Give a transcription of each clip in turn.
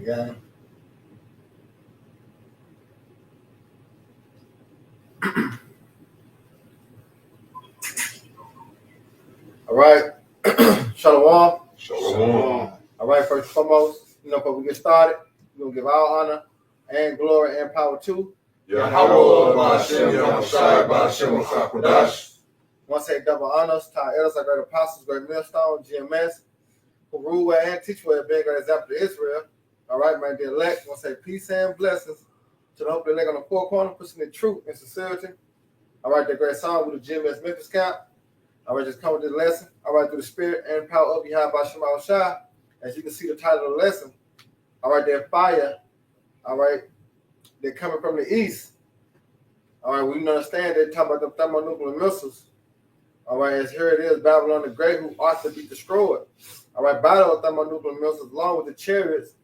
Yeah. All right. Shalom. Shalom. All right, first and foremost, before we get started, we're going to give all honor and glory and power to Yahweh Ba'Shem Yahushai Ba'Shem HaKadosh. I want to say double honors to our elders, our great apostles, great millstone, GMS, who rule well and teach well, being great example to Israel. All right, man, the elect. I want to say peace and blessings to the hope elect on the four corner, pushing the truth and sincerity. All right, that great song with the GMS Memphis camp. All right, just come with this lesson. All right, through the spirit and power of Yahweh Ba'Shem Yahushai. As you can see the title of the lesson. All right, that fire. All right, they're coming from the east. All right, we understand they're talking about the thermonuclear missiles. All right, as here it is, Babylon the Great, who ought to be destroyed. All right, battle of thermonuclear missiles, along with the chariots.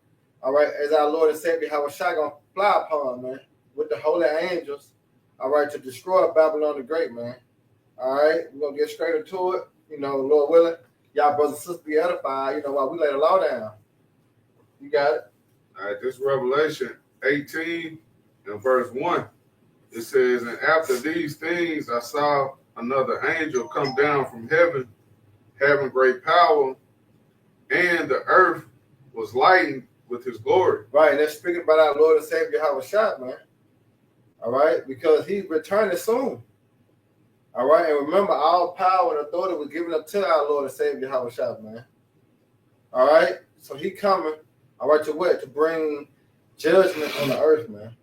All right, as our Lord and Savior Yahushua gonna fly upon, man, with the holy angels. All right, to destroy Babylon the Great, man. All right, we're gonna get straight into it. Lord willing, y'all brothers and sisters be edified. While we lay the law down. You got it. All right, this Revelation 18 and verse 1. It says, and after these things I saw another angel come down from heaven, having great power, and the earth was lightened with his glory. Right, and they're speaking about our Lord and Savior Yahushua, man. All right, because he's returning soon. All right, and remember, all power and authority was given up to our Lord and Savior Yahushua, man. All right, so he coming. All right, to what? To bring judgment on the earth, man.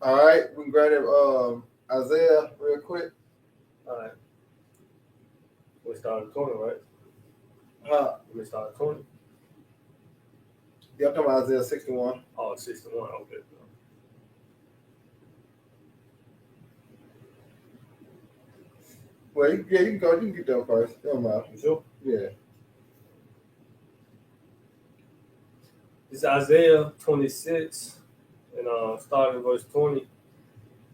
All right, we can grab it, Isaiah real quick. All right. We started 20, right? We started 20. Yeah, I'm talking about Isaiah 61. Oh, 61. Okay. Well, you can go. You can get them first. Never mind. You sure? Yeah. It's Isaiah 26, and starting verse 20.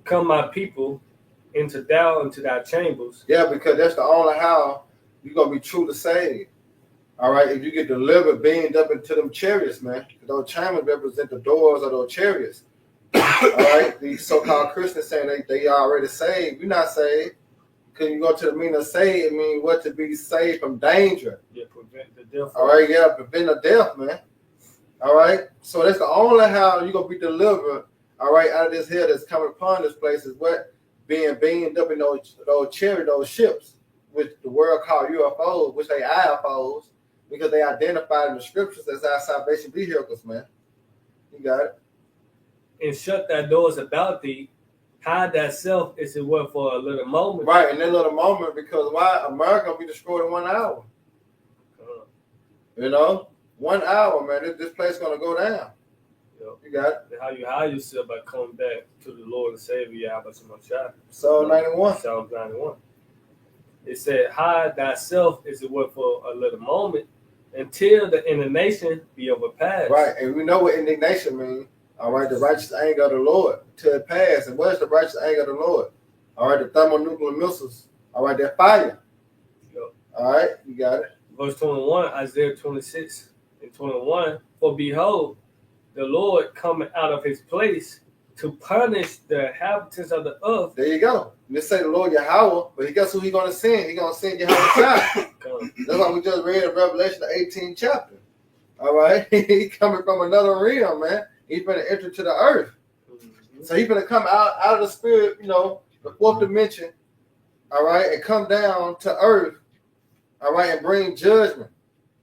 Come, my people, into thy chambers. Yeah, because that's the only how you're going to be truly saved. All right, if you get delivered, beamed up into them chariots, man. Those chambers represent the doors of those chariots. All right, these so-called Christians saying they are already saved. You're not saved. Because you go to the meaning of saved, it means what? To be saved from danger. Yeah, prevent the death. All right, yeah, prevent the death, man. All right, so that's the only how you're going to be delivered, all right, out of this hell that's coming upon this place is what? Being beamed up in those chariots, those ships, which the world called UFOs, which they IFOs, because they identified in the scriptures as our salvation vehicles, man. You got it. And shut thy doors about thee. Hide thyself as it were for a little moment. Right, in that little moment, because why? America will be destroyed in 1 hour. 1 hour, man. This place is going to go down. Yep. You got it. And how you hide yourself by coming back to the Lord and Savior, Yahweh Shai. Psalm 91. Psalm 91. It said, hide thyself as it were for a little moment until the indignation be overpassed. Right, and we know what indignation means. All right, the righteous anger of the Lord till it pass. And what is the righteous anger of the Lord? All right, the thermonuclear missiles. All right, that fire. Yep. All right, you got it. Verse 21, Isaiah 26 and 21. For behold, the Lord coming out of his place to punish the inhabitants of the earth. There you go. Let's say the Lord Yahweh, but guess who he's going to send? He's going to send Yahweh. That's why we just read in Revelation, the 18th chapter. All right, he's coming from another realm, man. He's going to enter to the earth. Mm-hmm. So he's going to come out of the spirit, the fourth dimension, all right, and come down to earth, all right, and bring judgment,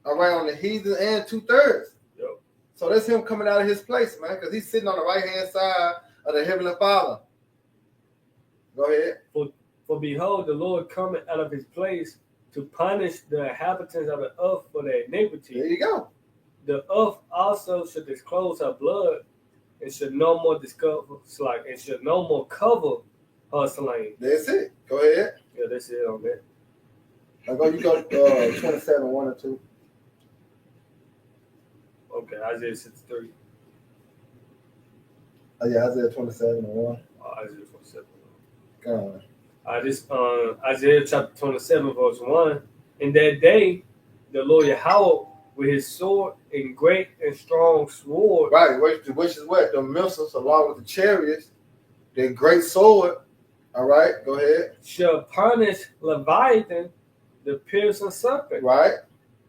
all right, on the heathen and 2/3. Yep. So that's him coming out of his place, man, because he's sitting on the right-hand side of the Heavenly Father. Go ahead. For behold, the Lord coming out of his place to punish the inhabitants of the earth for their iniquity. There you go. The earth also should disclose her blood and should no more cover her slain. That's it. Go ahead. Yeah, that's it on that. You go 27, 1 or 2. Okay, Isaiah 63. Oh, yeah, Isaiah 27 and 1. Isaiah 27. Go on. This Isaiah chapter 27, verse 1. In that day, the Lord Yahweh with his sword and great and strong sword. Right, which is what? The missiles along with the chariots, the great sword. All right, go ahead. Shall punish Leviathan, the piercing serpent. Right,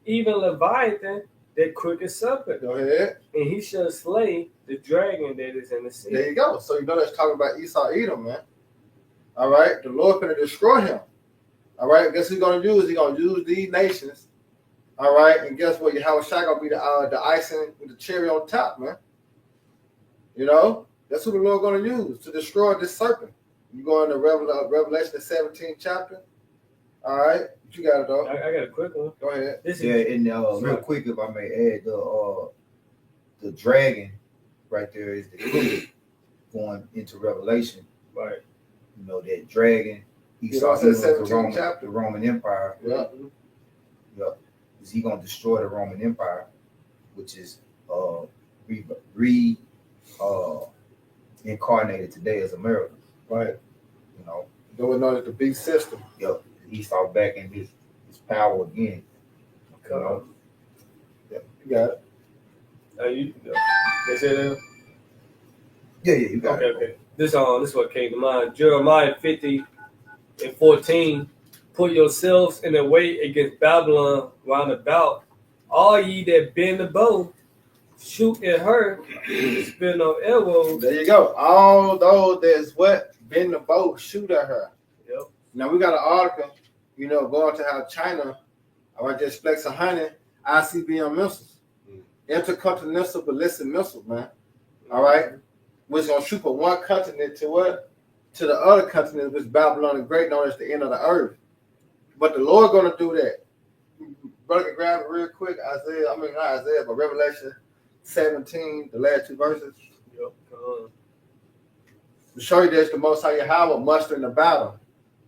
Even Leviathan, that crooked serpent. go ahead. And he shall slay the dragon that is in the sea. There you go. So you know that's talking about Esau Edom, man. All right, the Lord gonna destroy him. All right, guess who's gonna use? He's gonna use these nations. All right, and guess what? Yahweh Shai gonna be the icing with the cherry on top, man. You know, that's who the Lord gonna use to destroy this serpent. You go into Revelation, the 17th chapter. All right, what you got it though. I got a quick one. Go ahead. This is And real quick, if I may add, the dragon right there is the king going into Revelation. right. You know, that dragon, You know, Esau, it says the 17th chapter. Roman Empire. Yeah. Is he gonna destroy the Roman Empire, which is incarnated today as America? Right. You know, Going on as the beast system. Esau back in his power again. You know? You got it. They said that? Yeah, you got it. Okay. This is what came to mind. Jeremiah 50:14. Put yourselves in the way against Babylon round about. All ye that bend the bow, shoot at her, spin no arrows. There you go. All those that's what bend the bow, shoot at her. Yep. Now we got an article, you know, going to how China, just flex 100 ICBM missiles, intercontinental ballistic missiles, man. All right, which gonna shoot from one continent to what? To the other continent, which Babylon the Great, known as the end of the earth. But the Lord gonna do that. Brother, can grab it real quick. Not Isaiah, but Revelation 17, the last two verses. Yep. To show you this, the Most High Yahweh mustering the battle.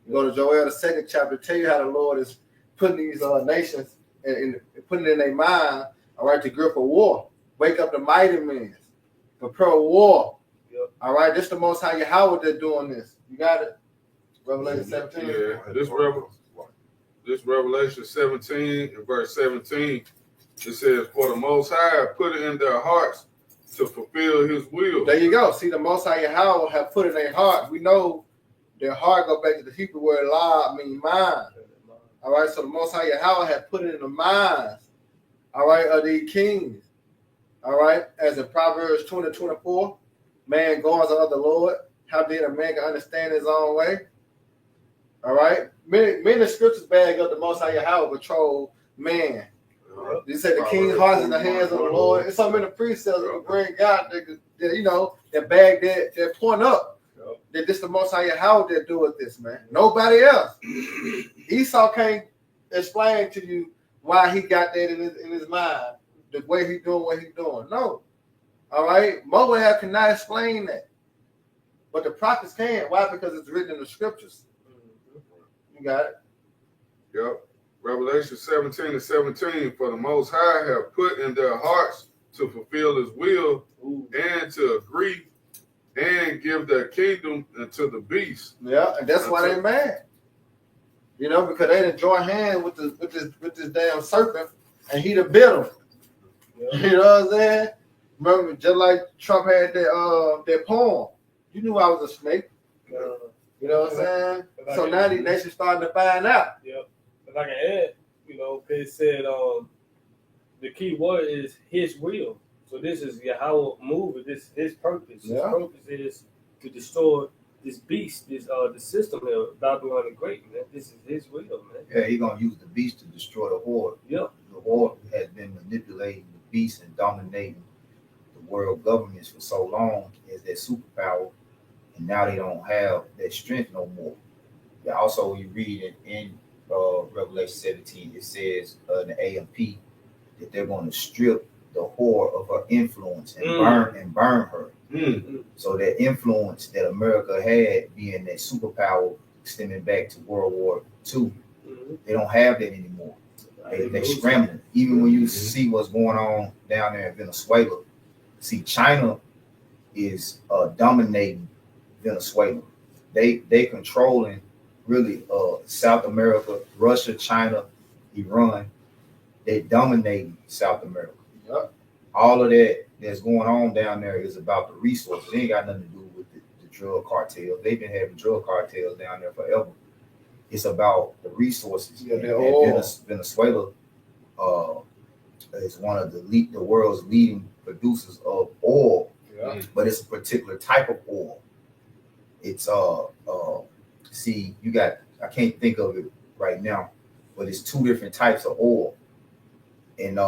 You go to Joel, the 2nd chapter, tell you how the Lord is putting these nations and putting it in their mind, all right, to grip a war. Wake up the mighty men. Prepare a war. Yep. All right, this the Most High Yahweh that's doing this. You got it? Revelation 17. Yeah, this Revelation 17 and verse 17, it says, "For the Most High put it in their hearts to fulfill His will." There you go. See, the Most High Yahweh have put in their heart. We know their heart go back to the Hebrew word "la," mean mind. All right, so the Most High Yahweh have put it in the minds, all right, of these kings. All right, as in Proverbs 20:24, man goes on the Lord. How did a man can understand his own way? All right, many scriptures bag up the Most High Yahweh control man. They say the king's heart is in the hands of the Lord. It's so many precepts that bring God that bag that point up. That this the Most High Yahweh that do with this, man. Nobody else. Esau can't explain to you why he got that in his mind, the way he's doing what he's doing. No. All right. Moab cannot explain that. But the prophets can. Why? Because it's written in the scriptures. You got it? Yep. Revelation 17:17, "For the Most High have put in their hearts to fulfill His will and to agree and give their kingdom unto the beast." Yeah, and that's why they mad. You know, because they didn't join hands with this damn serpent, and he done bit them. Yeah. You know what I'm saying? Remember, just like Trump had that poem. You knew I was a snake. You know what I'm saying? So now these nations starting to find out. Yep. If I can add, it said the key word is His will. So this is Yahweh moving. This His purpose. Yeah. His purpose is to destroy this beast, the system here, Babylon the Great, man. This is His will, man. Yeah, He's gonna use the beast to destroy the horde. Yep. The horde has been manipulating the beast and dominating the world governments for so long as their superpower, and now they don't have that strength no more. Yeah, also, you read it in Revelation 17, it says in the AMP that they're going to strip the whore of her influence and burn her. So that influence that America had, being that superpower stemming back to World War II, they don't have that anymore. They're scrambling. Even when you see what's going on down there in Venezuela, see, China is dominating Venezuela. They controlling really South America, Russia, China, Iran, that dominate South America. Yep. All of that that's going on down there is about the resources. It ain't got nothing to do with the drug cartels. They've been having drug cartels down there forever. It's about the resources. Yeah, and Venezuela is one of the world's leading producers of oil, Yeah. but it's a particular type of oil. It's see, you got, I can't think of it right now, but it's two different types of oil, and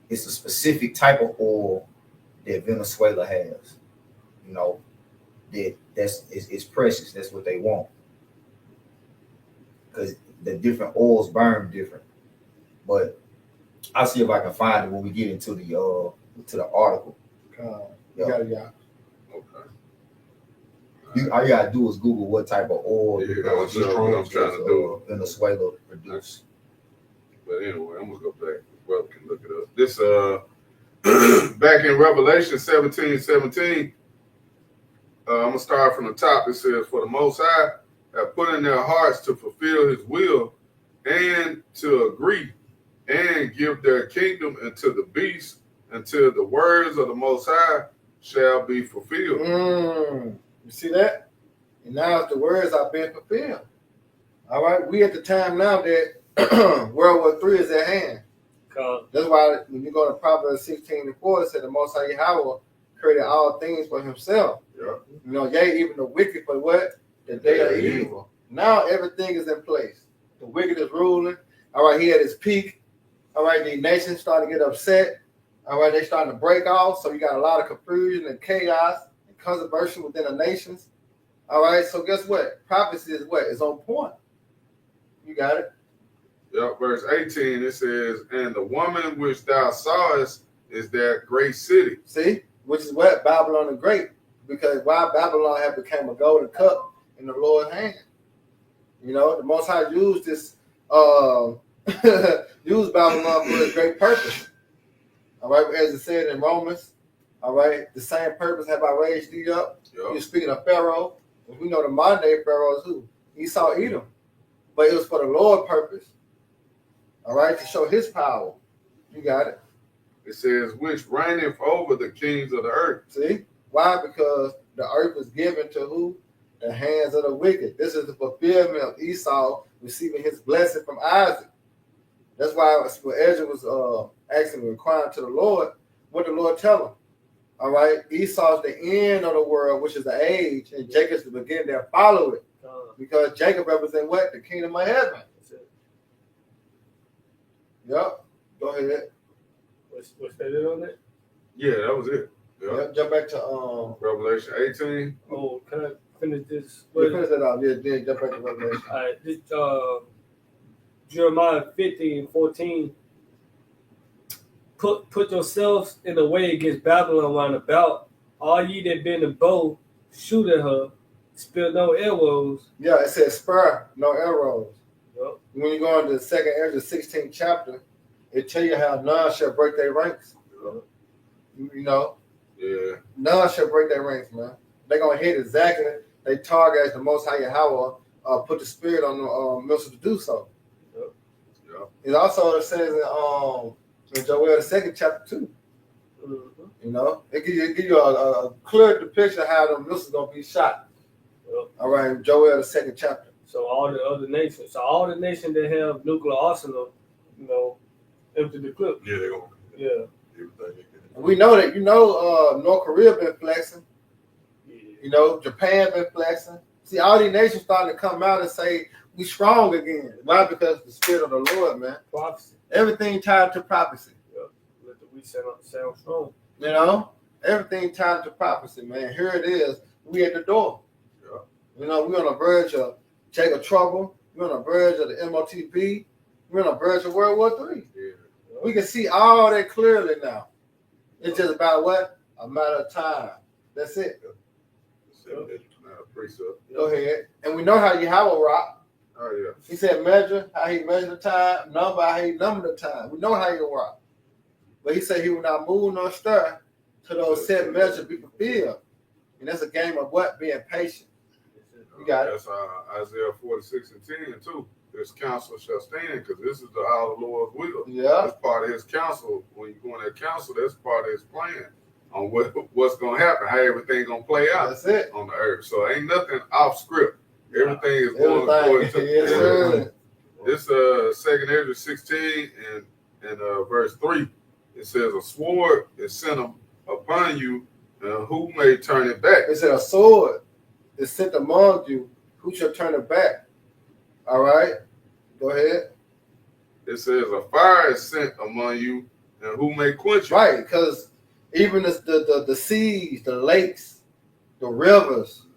it's a specific type of oil that Venezuela has. You know, it's precious. That's what they want, because the different oils burn different. But I'll see if I can find it when we get into the article. You got it, yeah. Okay. All you gotta do is Google what type of oil Yeah, that's what I'm trying to do. Venezuela produce. But anyway, I'm gonna go back. Brother can look it up. This back in Revelation 17:17. I'm gonna start from the top. It says, "For the Most High have put in their hearts to fulfill His will, and to agree, and give their kingdom unto the beast, until the words of the Most High shall be fulfilled." You see that? And now the words are being fulfilled. All right, we at the time now that World War III is at hand. That's why when you go to Proverbs 16:4, it said the Most High Yahweh created all things for Himself. Yeah. You know, yea, even the wicked for what? The day of evil. Now everything is in place. The wicked is ruling. All right, he at his peak. All right, the nations starting to get upset. All right, they starting to break off. So you got a lot of confusion and chaos and controversy within the nations. All right, so guess what? Prophecy is what? It's on point. You got it. Yep, verse 18, it says, "And the woman which thou sawest is that great city." See, which is what? Babylon the Great. Because why Babylon had become a golden cup in the Lord's hand. You know, the Most High used this, used Babylon for a great purpose. All right, as it said in Romans, all right, the same purpose have I raised thee up. Yep. You're speaking of Pharaoh. We know the modern day Pharaoh is who? Esau, Edom. But it was for the Lord's purpose. All right, to show His power. You got it. It says, "Which reigneth over the kings of the earth." See? Why? Because the earth was given to who? The hands of the wicked. This is the fulfillment of Esau receiving his blessing from Isaac. That's why when Ezra was asking, inquiring to the Lord, what did the Lord tell him? All right, Esau's the end of the world, which is the age, and Jacob's the beginning that follow it. Because Jacob represents what? The kingdom of heaven. Yep. Go ahead. What's that on that? Yeah, that was it. Yep. Jump back to Revelation 18. Oh, can I finish this? finish that off. Yeah, jump back to Revelation. All right, this Jeremiah 15:14. Put yourselves in the way against Babylon round about. All ye that bend the bow, shoot at her. Spill no arrows. Yeah, it says spur, no arrows. Yep. When you go into the second Ezra 16th chapter, it tell you how none shall break their ranks. Yep. You know, Yeah. none shall break their ranks, man. They're gonna hit exactly they target as the Most High Yahweh put the spirit on the minister to do so. Yep. Yep. It also says in Joel the second chapter too. Mm-hmm. You know, it give you a clear depiction of how the ministers gonna be shot. Yep. All right, Joel the second chapter. So all the other nations, that have nuclear arsenal, you know, empty the clip. Yeah, they're going to. Yeah. Everything. We know that, North Korea been flexing. Yeah. You know, Japan been flexing. See, all these nations starting to come out and say, we strong again. Why? Because the spirit of the Lord, man. Prophecy. Everything tied to prophecy. Yeah. Let the weak sound strong. You know? Everything tied to prophecy, man. Here it is. We at the door. Yeah. You know, we're on the verge of Jacob Trouble. We're on the verge of the MOTP. We're on the verge of World War III. Yeah. We can see all that clearly now. It's just about what? A matter of time. That's it. Go ahead. And we know how Yahweh rock. Oh, yeah. He said measure, how he measured the time, number, how he numbered the time. We know how he rock. But he said he will not move nor stir till those set measures be fulfilled. And that's a game of what? Being patient. You got it. That's Isaiah 46:10 too. his counsel shall stand, because this is our Lord's will. Yeah. That's part of his counsel. When you go in that counsel, that's part of his plan on what's going to happen, how everything going to play out That's it. on the earth. So ain't nothing off script. Everything is going according to Yes, sir. this 2nd Ezra 16 and verse 3. It says, a sword is sent upon you, and who may turn it back? It said a sword is sent among you, who shall turn it back? All right. Go ahead. It says, a fire is sent among you, and who may quench it? Right, because even the seas, the lakes, the rivers,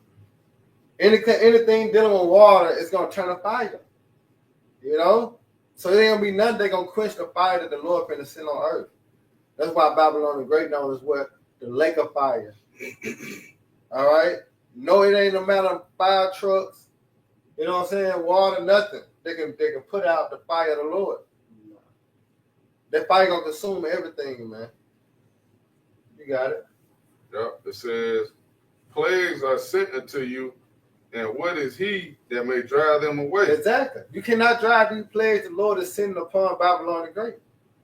anything dealing with water is going to turn to fire. You know? So there ain't going to be nothing they're going to quench the fire that the Lord finna send on earth. That's why Babylon the Great known as what? The lake of fire. All right? No, it ain't no matter of fire trucks, you know what I'm saying? Water, nothing. They can put out the fire of the Lord. That fire gonna consume everything, man. You got it. Yep. It says, plagues are sent unto you, and what is he that may drive them away? Exactly. You cannot drive these plagues the Lord is sending upon Babylon the Great.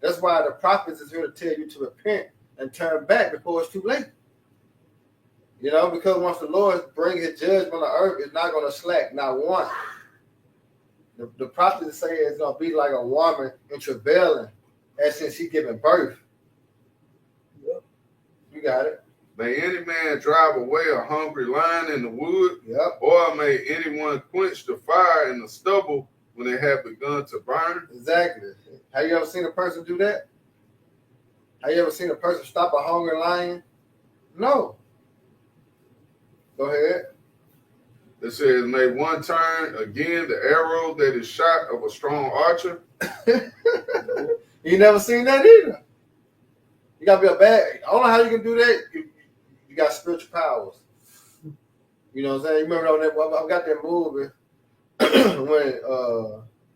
That's why the prophets is here to tell you to repent and turn back before it's too late. You know, because once the Lord brings his judgment on the earth, it's not going to slack, not one. The prophets say it's going to be like a woman in travailing as since she giving birth. Yep. You got it. May any man drive away a hungry lion in the wood? Yep. Or may anyone quench the fire in the stubble when they have begun to burn? Exactly. Have you ever seen a person do that? Have you ever seen a person stop a hungry lion? No. Go ahead. It says, may one turn again the arrow that is shot of a strong archer? You never seen that either. You gotta be a bad. I don't know how you can do that. You got spiritual powers. You know what I'm saying? You remember on that? I got that movie when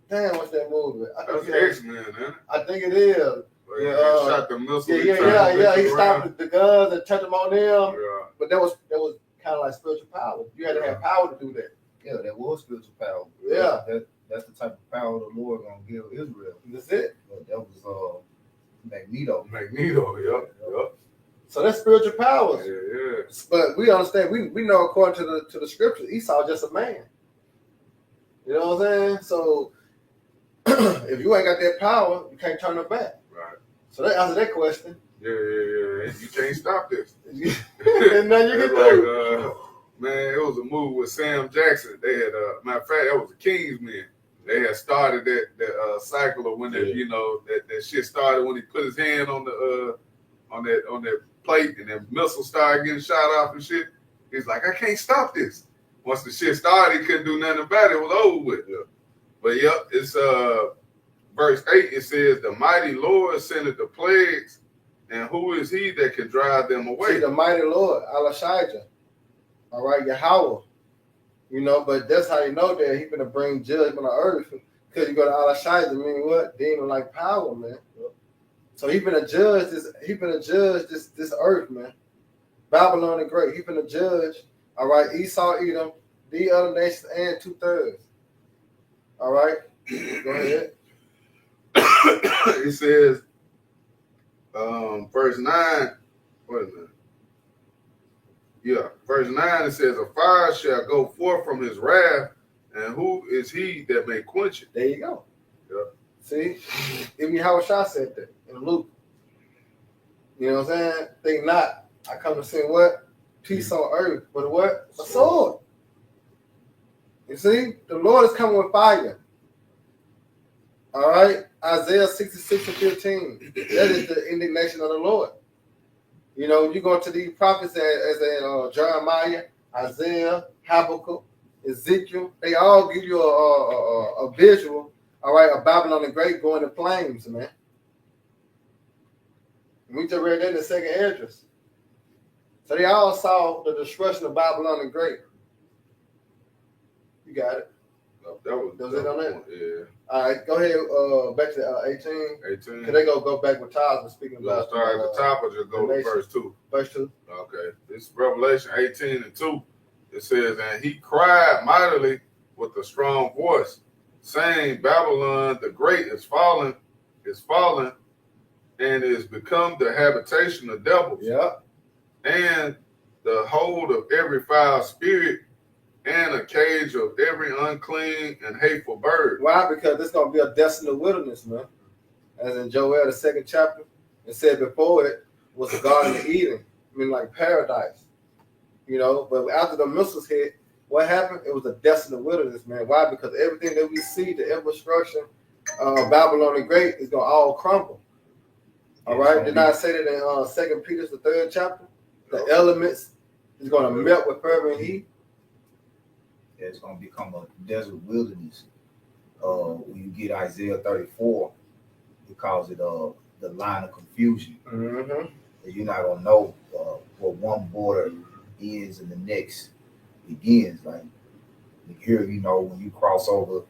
damn, what's that movie? That's X-Men, isn't it? I think it is. He shot the missile. Yeah. He stopped the guns and turned them on them. Yeah. But that was kind of like spiritual power. You had to have power to do that. Yeah, that was spiritual power. Yeah. That's the type of power the Lord gonna give Israel. That's it. But that was Magneto. Yep. So that's spiritual powers. Yeah. But we understand, we know according to the scriptures, Esau just a man. You know what I'm saying? So if you ain't got that power, you can't turn it back. Right. So that answers that question. Yeah. You can't stop this. And nothing you can do. Man, it was a movie with Sam Jackson. They had, matter of fact, that was the Kingsmen. They had started that cycle of when that shit started when he put his hand on that plate and then missiles started getting shot off and shit. He's like, I can't stop this. Once the shit started, he couldn't do nothing about it. It was over with. Yeah. But yep, it's verse 8. It says, the mighty Lord sendeth the plagues, and who is he that can drive them away? See, the mighty Lord, Alashijah. All right, Yahweh. You know, but that's how you know that he's going to bring judgment on earth. Because you go to Alashijah, meaning what? Demon like power, man. So he's going to judge this earth, man. Babylon the Great. He's going to judge, all right, Esau, Edom, the other nations, and 2/3. All right? Go ahead. It says, verse 9, wait a minute. Yeah, verse 9, it says, a fire shall go forth from his wrath, and who is he that may quench it? There you go. Yeah. See? Even Yahweh Shah said that in Luke. You know what I'm saying? Think not. I come to sing what? Peace on earth. But what? A sword. You see? The Lord is coming with fire. All right? Isaiah 66:15. That is the indignation of the Lord. You know, you go to these prophets as Jeremiah, Isaiah, Habakkuk, Ezekiel. They all give you a visual, all right, of Babylon the Great going in flames, man. We just read that in the 2nd Esdras. So they all saw the destruction of Babylon the Great. You got it. That was it on that? Yeah. All right, go ahead. Back to 18. 18. Cause they go back with Tyler speaking We'll about. start at the top or just go to verse 2? Verse 2. Okay. This is Revelation 18:2. It says, and he cried mightily with a strong voice, saying, Babylon the Great is fallen, and is become the habitation of devils, Yeah. and the hold of every foul spirit, and a cage of every unclean and hateful bird. Why? Because it's gonna be a desolate wilderness, man. As in Joel, the 2nd chapter, it said before it was the Garden of Eden, I mean like paradise. You know, but after the missiles hit, what happened? It was a desolate wilderness, man. Why? Because everything that we see, the infrastructure, Babylon the Great, is gonna all crumble. All right. Did I say that in 2 Peter, the 3rd chapter? The elements is gonna melt with fervent heat. Yeah, it's gonna become a desert wilderness. When you get Isaiah 34, it calls it the line of confusion. Mm-hmm. You're not gonna know where one border ends and the next begins. Like here, you know, when you cross over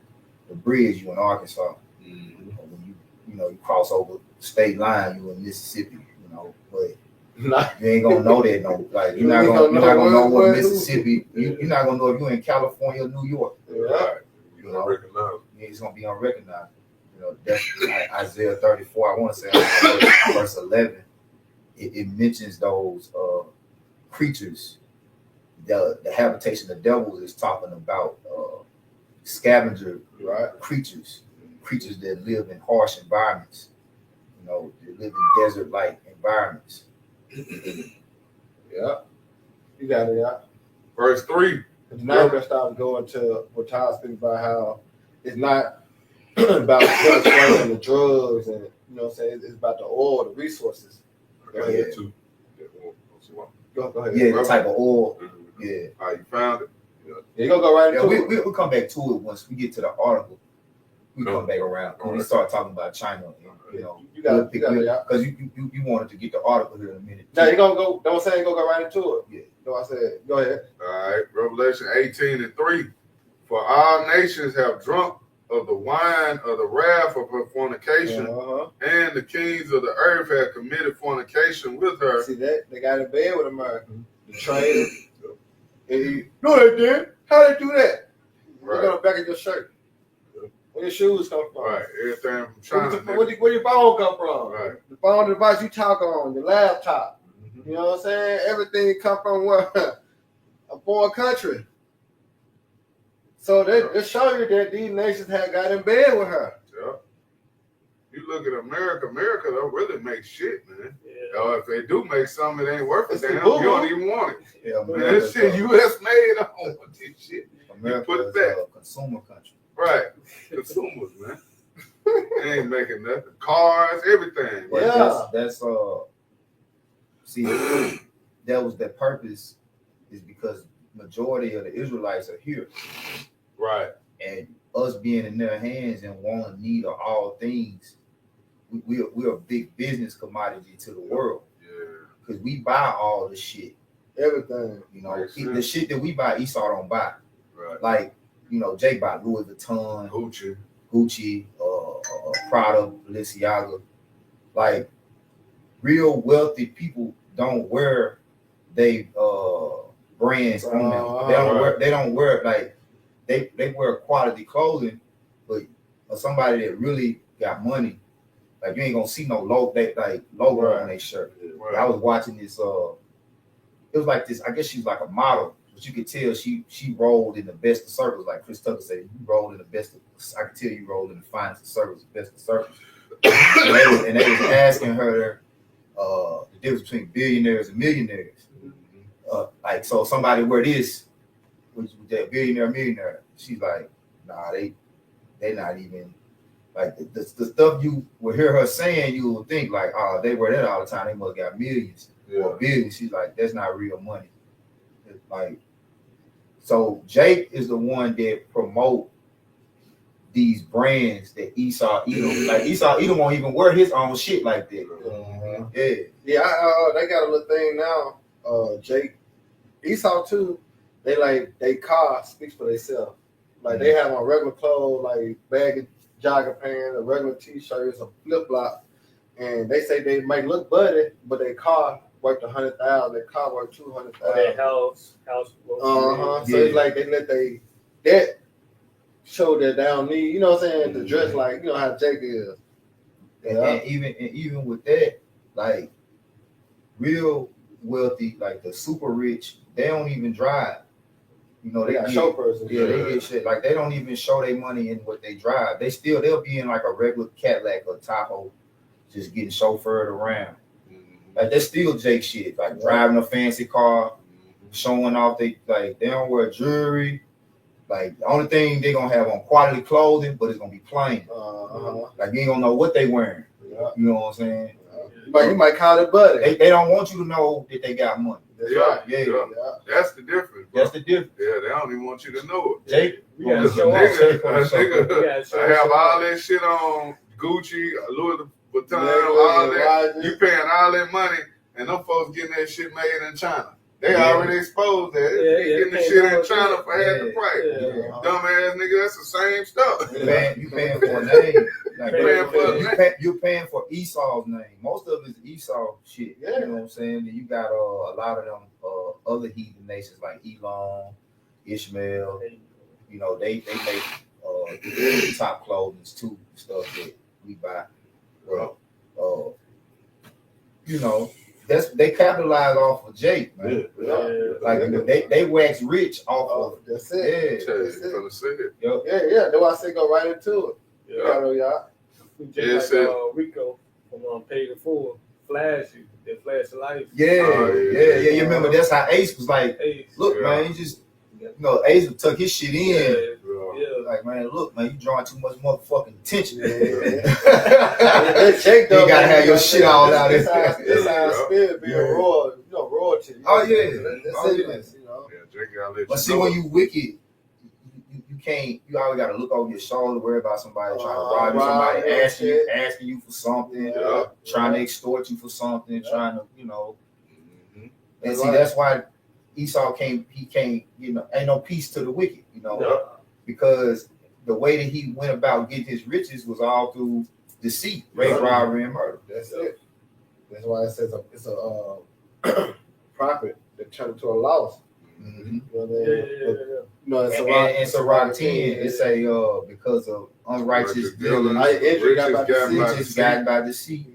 the bridge, you in Arkansas. Or when you cross over the state line, you in Mississippi. You know, but you ain't gonna know that. No, like you're not gonna know what Mississippi. You're not gonna know if you're in California or New York. Yeah. You don't recognize. It's gonna be unrecognized. You know, that's Isaiah 34. I want to say verse 11. It mentions those creatures. The habitation of devils is talking about scavenger creatures that live in harsh environments. You know, they live in desert-like environments. Yeah. You got it, yeah. Verse 3. Now we're gonna start going to what Todd speaks about how it's not about the drugs and you know what I'm saying, it's about the oil, the resources. Go ahead. Too. Go ahead. Yeah, the type of oil. Yeah. All right, you found it. Yeah, you're gonna go right into it. We'll come back to it once we get to the article. We come back around when we start talking about China. And, you know, you got it, because you wanted to get the article here in a minute. Now you're gonna go. Don't say you're gonna go right into it. Yeah. No, I said go ahead. All right, Revelation 18:3. For all nations have drunk of the wine of the wrath of her fornication, and the kings of the earth have committed fornication with her. See that? They got in bed with America. The trade. No, they did. How they do that? Right. Look on the back of your shirt. Where your shoes come from? Right. Everything from China. Where your phone come from? Right. The phone device you talk on, your laptop. You know what I'm saying? Everything come from where? A foreign country. So they show you that these nations had got in bed with her. Yeah. You look at America don't really make shit, man. Yeah. If they do make something, it ain't worth a It's damn. the boo-boo. You don't even want it. Yeah, Man, this shit US made. I don't want this shit. America put it is back. a consumer country. Right. Consumers, man. They ain't making nothing. Cars, everything. But Yeah. that's see, that was the purpose, is because majority of the Israelites are here. Right. And us being in their hands and wanting need of all things, we're a big business commodity to the world. Yeah. Because we buy all the shit. Everything. You know, the shit that we buy, Esau don't buy. Right. Like, you know, Jake buy Louis Vuitton, Gucci, Prada, Balenciaga. Like, real wealthy people don't wear they brands on them. They don't wear like they wear quality clothing, but somebody that really got money, like you ain't gonna see no logo on their shirt. Right. I was watching this. It was like this. I guess she's like a model, but you could tell she rolled in the best of circles. Like Chris Tucker said, you rolled in the best. I could tell you rolled in the finest of circles, the best of circles. and they was asking her the difference between billionaires and millionaires. Like, so somebody wear this, with that millionaire. She's like, nah, they not even like the stuff you will hear her saying. You will think like, oh, they wear that all the time. They must got millions or billions. She's like, that's not real money. It's like, so Jake is the one that promote these brands that Esau Edom. Like Esau Edom won't even wear his own shit like that. Yeah. They got a little thing now. Jake, Esau too. They car speaks for themselves. Like they have on regular clothes, like baggy jogger pants, a regular t-shirts, a flip flop, and they say they might look buddy, but their car worth $100,000. Their car worth $200,000. Their house. So it's like they let that show that they don't need, you know what I'm saying, to dress like, you know how Jake is. And even with that, like real wealthy, like the super rich, they don't even drive. You know, They got chauffeurs. Yeah, they get shit. Like they don't even show their money in what they drive. They'll be in like a regular Cadillac or Tahoe, just getting chauffeured around. Like that's still Jake shit. Like driving a fancy car, showing off they don't wear jewelry. Like the only thing they gonna have on quality clothing, but it's gonna be plain. Like you ain't gonna know what they wearing. Yeah. You know what I'm saying? But you might call it buddy. They don't want you to know that they got money. That's right. Yeah. That's the difference. Bro. That's the difference. Yeah, they don't even want you to know it. Jake, We gotta Because a show off. nigga, I have all that shit on Gucci, Louis Vuitton, all that. You paying all that money, and them folks getting that shit made in China. They already exposed that. They getting the shit in China for half the price. Dumbass nigga, that's the same stuff. You paying for a name. Paying You're paying for Esau's name. Most of it is Esau shit. Yeah. You know what I'm saying? And you got a lot of them other heathen nations like Elam, Ishmael. You know, they make top clothing too, stuff that we buy. Well, you know, they capitalize off of Jake, man. Like they wax rich off of That's it. Yeah. That's it. Gonna say it. Yeah. That's why I say go right into it. Yeah. Just like Rico from Pay the Fool, Flash you. They flash the lights. Yeah. You remember that's how Ace was like, look, man, you just, you know, Ace would tuck his shit in. Like, man, look, man, you drawing too much motherfucking attention. You gotta have your shit all out there. This how spirit being royal, you know, royalty. Oh yeah. That's you know. But see, when you wicked, you can't. You always gotta look over your shoulder, worry about somebody trying to rob you, somebody asking you for something, trying to extort you for something, trying to, you know. And see, that's why Esau can't. He can't. You know, ain't no peace to the wicked. You know, because the way that he went about getting his riches was all through deceit, rape, robbery, and murder. That's it. That's why it says it's a profit that turned into a loss. Mm-hmm. You know what I mean? No, it's a rock 10. It say because of unrighteous dealings, riches got by deceit.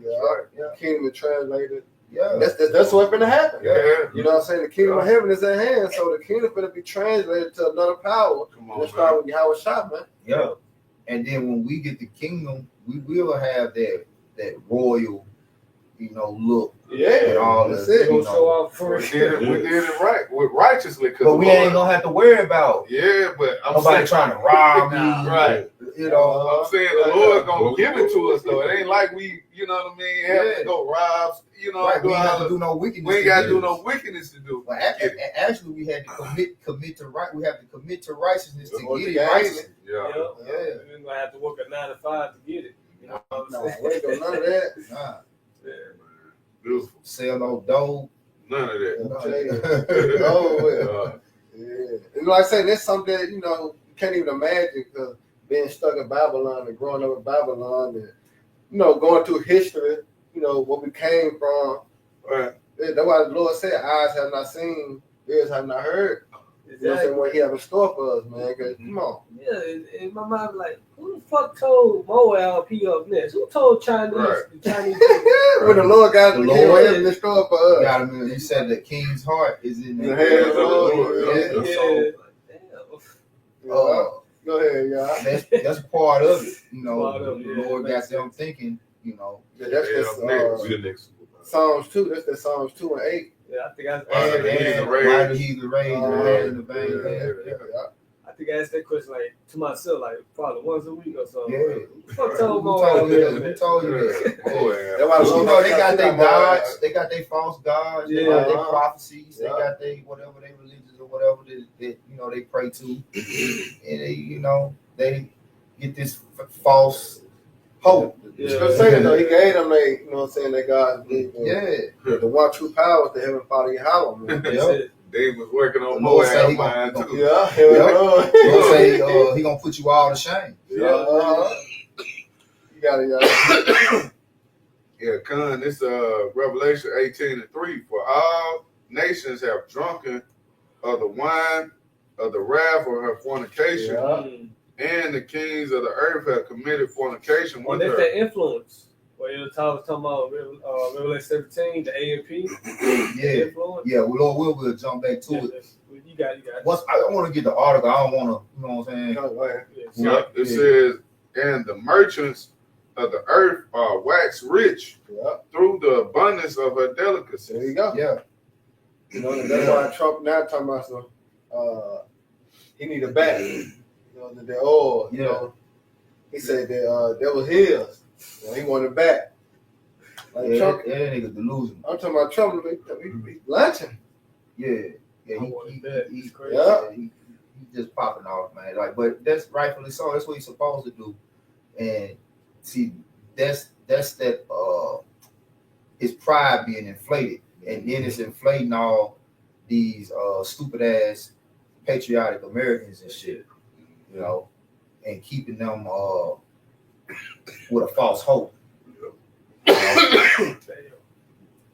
Kingdom translated. Yeah, that's what's gonna happen. Yeah. You know what I'm saying? The kingdom of heaven is at hand, so the kingdom gonna be translated to another power. Come on, let's start with Yahweh Shah, man. Yeah, and then when we get the kingdom, we will have that royal, you know, look. Yeah, and all that's the, it. you know, We did it right, righteously. But we ain't gonna have to worry about. Yeah, but I'm nobody trying to rob you, right? You know, I'm saying the Lord's gonna give it to us though. It ain't like we, you know what I mean, have to go rob. You know, we ain't got to do no wickedness. We ain't got to do no wickedness to do. But actually, we had to commit to right. We have to commit to righteousness to get it right. righteous. We're gonna have to work a 9 to 5 to get it. You know what I'm saying? We ain't doing none of that. Nah. Yeah, man. Beautiful. Sell no dough. None of that. And like I say, that's something that, you know, you can't even imagine, because being stuck in Babylon and growing up in Babylon and, you know, going through history, you know, what we came from. Right. That's why the Lord said, eyes have not seen, ears have not heard. You know what I'm saying? What he have in store for us, man. Cause come on. Yeah, in my mind, like, who the fuck told Moab he up next? Who told Chinese? The Chinese When the Lord got the Lord have in store for us. Got him. He said the king's heart is in the hands of the Lord. Go ahead, y'all. That's part of it. You know, Part of it, the Lord got them thinking. You know, That's next. Psalms 2. That's the Psalms 2 and 8. Yeah, I think I why did he the raise the head in the vein? I think I asked that question like to myself, like probably once a week or something. Yeah. Fuck told Who told you that? That's why you know they got their gods, they got their false gods, they got their prophecies, they got their whatever they religions or whatever that you know they pray to, and they, you know, they get this false hope. Just saying though, he gave them they, you know what I'm saying, they God believe in. The one true power is the heaven Father Yahweh, man. Dave was working on Lord say Moab mind too. Lord say he gonna put you all to shame. You got it, Yeah, Con, this Revelation 18:3. For all nations have drunken of the wine of the wrath of her fornication. and the kings of the earth have committed fornication Well, with that's her. that influence. Where you was talking about Revelation 17, the A&P, Yeah, influence. yeah. Well, Lord, we'll jump back to it. You got it. Once I don't want to get the article, I don't want to. You know what I'm saying? No, go ahead. Yeah, it says, and the merchants of the earth are waxed rich through the abundance of her delicacies. There you go. Yeah. You know, and that's why Trump now talking about some. He need a back. You know, the oil. You know, he said that was his. You know, he wanted it back. Like Yeah, Trump, that nigga delusional. I'm talking about Trump. He lunching. Yeah, yeah. He's crazy. Yeah, he just popping off, man. Like, but that's rightfully so. That's what he's supposed to do. And see, that's that his pride being inflated, and then it's inflating all these stupid ass patriotic Americans and shit, you know, and keeping them with a false hope. You know?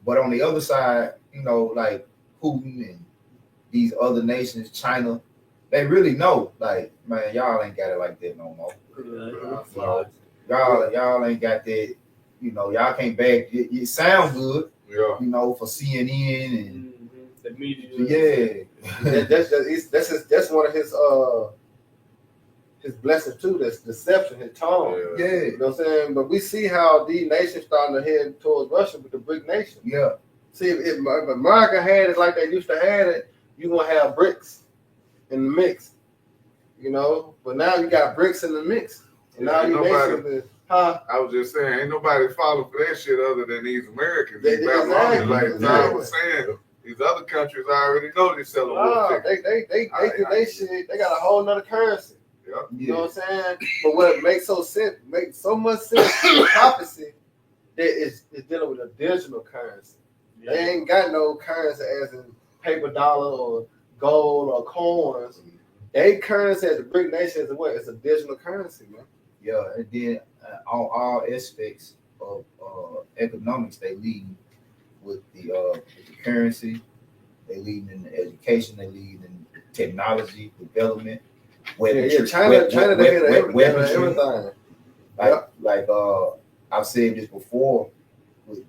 But on the other side, you know, like Putin and these other nations, China, they really know, like, man, y'all ain't got it like that no more. You know, y'all ain't got that. You know, y'all can't bag. It sound good. Yeah. You know, for CNN and the media. Yeah. That's one of his blessings too. That's deception, his tone. Yeah. You know what I'm saying? But we see how these nations starting to head towards Russia with the BRIC nation. Yeah. See, if America had it like they used to have it, you gonna have BRICS in the mix. You know, but now you got BRICS in the mix. And now you nations, I was just saying, ain't nobody falling for that shit other than these Americans. These Exactly. Babylonians, like Exactly. I was saying, these other countries already know they selling wolf chicken. They shit. They got a whole nother currency. Yeah. You know what I'm saying? But what makes so much sense in prophecy that is dealing with a digital currency. Yeah. They ain't got no currency as in paper dollar or gold or coins. They currency as a BRIC nation is what? It's a digital currency, man. Yeah, and then on all aspects of economics, they lead with the currency, they lead in education, they lead in technology development. China, they hit everything. Like I've said this before,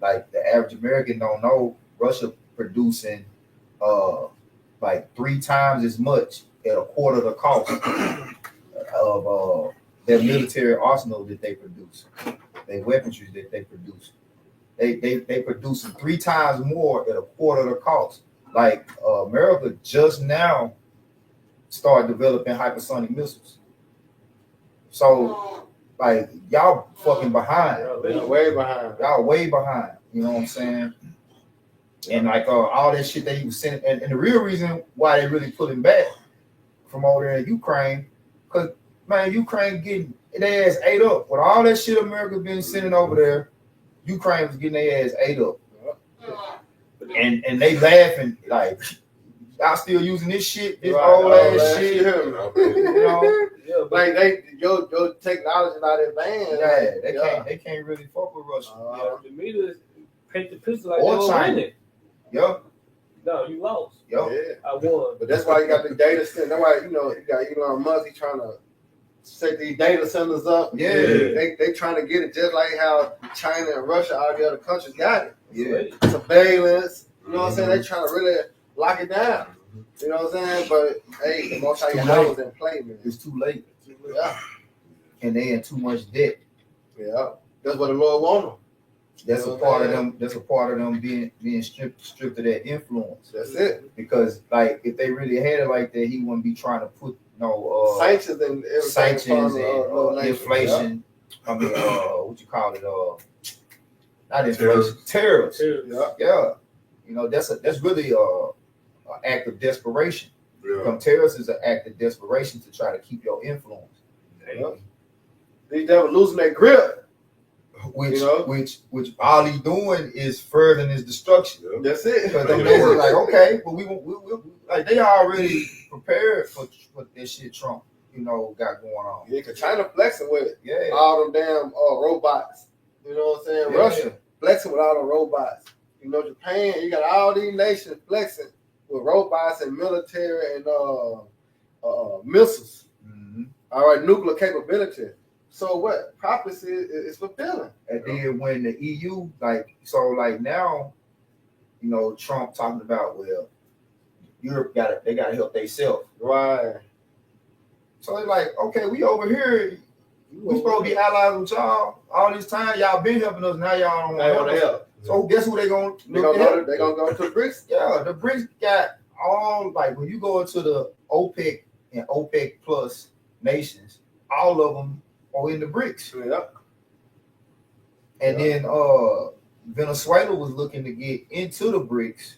like the average American don't know Russia producing like 3 times as much at a quarter the cost of their military arsenal that they produce, their weaponry that they produce. They producing 3 times more at a quarter the cost. Like America just now started developing hypersonic missiles. So like y'all fucking behind. Y'all way behind. Y'all way behind. You know what I'm saying? And like all that shit that he was sending, and the real reason why they really pulling back from over there in Ukraine, because man, Ukraine getting their ass ate up. With all that shit America been sending over there, Ukraine was getting their ass ate up. And they laughing like, y'all still using this shit, this old ass shit. You know, like your technology not advanced. Yeah, they can't really fuck with Russia. The media paint the picture like Or they were China. winning. Yup. No, you lost. Yup. Yeah. I won. But that's why you got the data center. That's why you got Elon Musk. He trying to set these data centers up. Yeah. They trying to get it just like how China and Russia, all the other countries got it. Yeah. Surveillance. You know what I'm saying? They trying to really lock it down. You know what I'm saying? But hey, the most I was in play, man. It's too late. Yeah. And they in too much debt. Yeah. That's what the Lord want them. That's a part of them. That's a part of them being stripped of that influence. That's it. Because like if they really had it like that, he wouldn't be trying to put sanctions and everything. Sanctions and inflation. Yeah. I mean, what you call it? Not inflation. Terrorists. Yeah. You know, that's really an act of desperation. Yeah. Terrorists is an act of desperation to try to keep your influence. Yeah. These devils losing their grip. Which all he doing is furthering his destruction. That's it. Because they're like, okay, but we like they already prepared for this shit Trump, got going on. Yeah, because China flexing with it. Yeah. All them damn robots. You know what I'm saying? Yeah. Russia flexing with all the robots. You know, Japan, you got all these nations flexing with robots and military and missiles. Mm-hmm. All right, nuclear capability. So what? Prophecy is fulfilling. And then when the EU, like now, Trump talking about, well, Europe they gotta help themselves. Right. So they're like, okay, we over here, we supposed to be allies with y'all all this time. Y'all been helping us, now y'all don't They want want to to help. help. So guess who they gonna They gonna go to the BRICS. Yeah, the BRICS got all, like, when you go into the OPEC and OPEC plus nations, all of them are in the BRICS. Yeah. And then Venezuela was looking to get into the BRICS,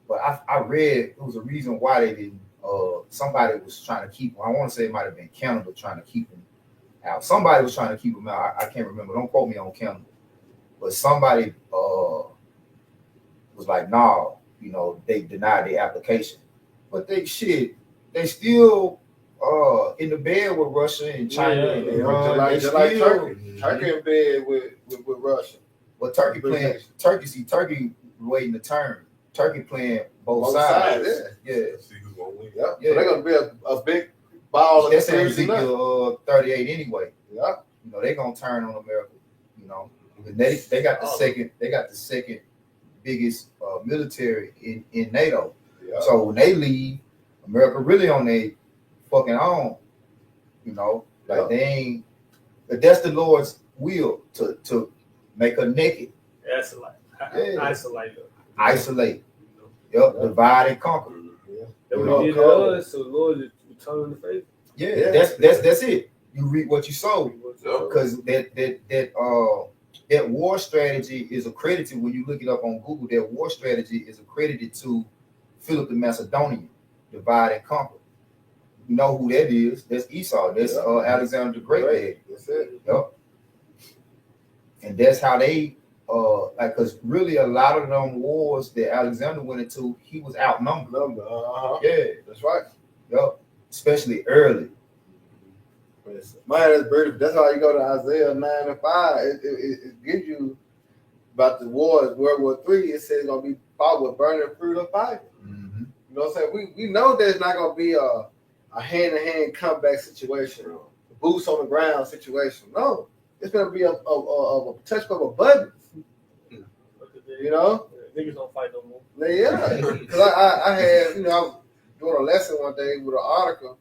but I read it was a reason why they didn't. Somebody was trying to keep them. I want to say it might have been Canada trying to keep them out. Somebody was trying to keep them out. I can't remember. Don't quote me on Canada. But somebody was like, no, they denied the application. But they still in the bed with Russia and China and Iran. Just like Turkey. Turkey in bed with Russia. But Turkey waiting to turn. Turkey playing both sides. Yeah. See who's gonna win. Yeah. So they're gonna be a big ball of That's in Ezekiel 38 anyway. Yeah. They're gonna turn on America. And they got the second biggest military in NATO. Yeah. So when they leave, America really on their fucking own. They ain't. But that's the Lord's will to make her naked. That's Isolate. Yep. Divide and conquer. That what he did to us, so the Lord is returning the faith. Yeah. That's it. You reap what you sow. Because that war strategy is accredited, when you look it up on Google, that war strategy is accredited to Philip the Macedonian, divide and conquer. You know who that is? That's Esau. That's Alexander the Great. That's it. Yep. And that's how they because really a lot of them wars that Alexander went into, he was outnumbered. Yeah, that's right. Yep. Especially early. Man, that's beautiful. That's why you go to Isaiah 9:5. It gives you about the wars. World War III, it says it's gonna be fought with burning fruit of fire. Mm-hmm. You know what I'm saying? We know there's not gonna be a hand-to-hand comeback situation, a boots on the ground situation. No, it's gonna be a touch of a button. Niggas don't fight no more. Yeah, because I had I was doing a lesson one day with an article.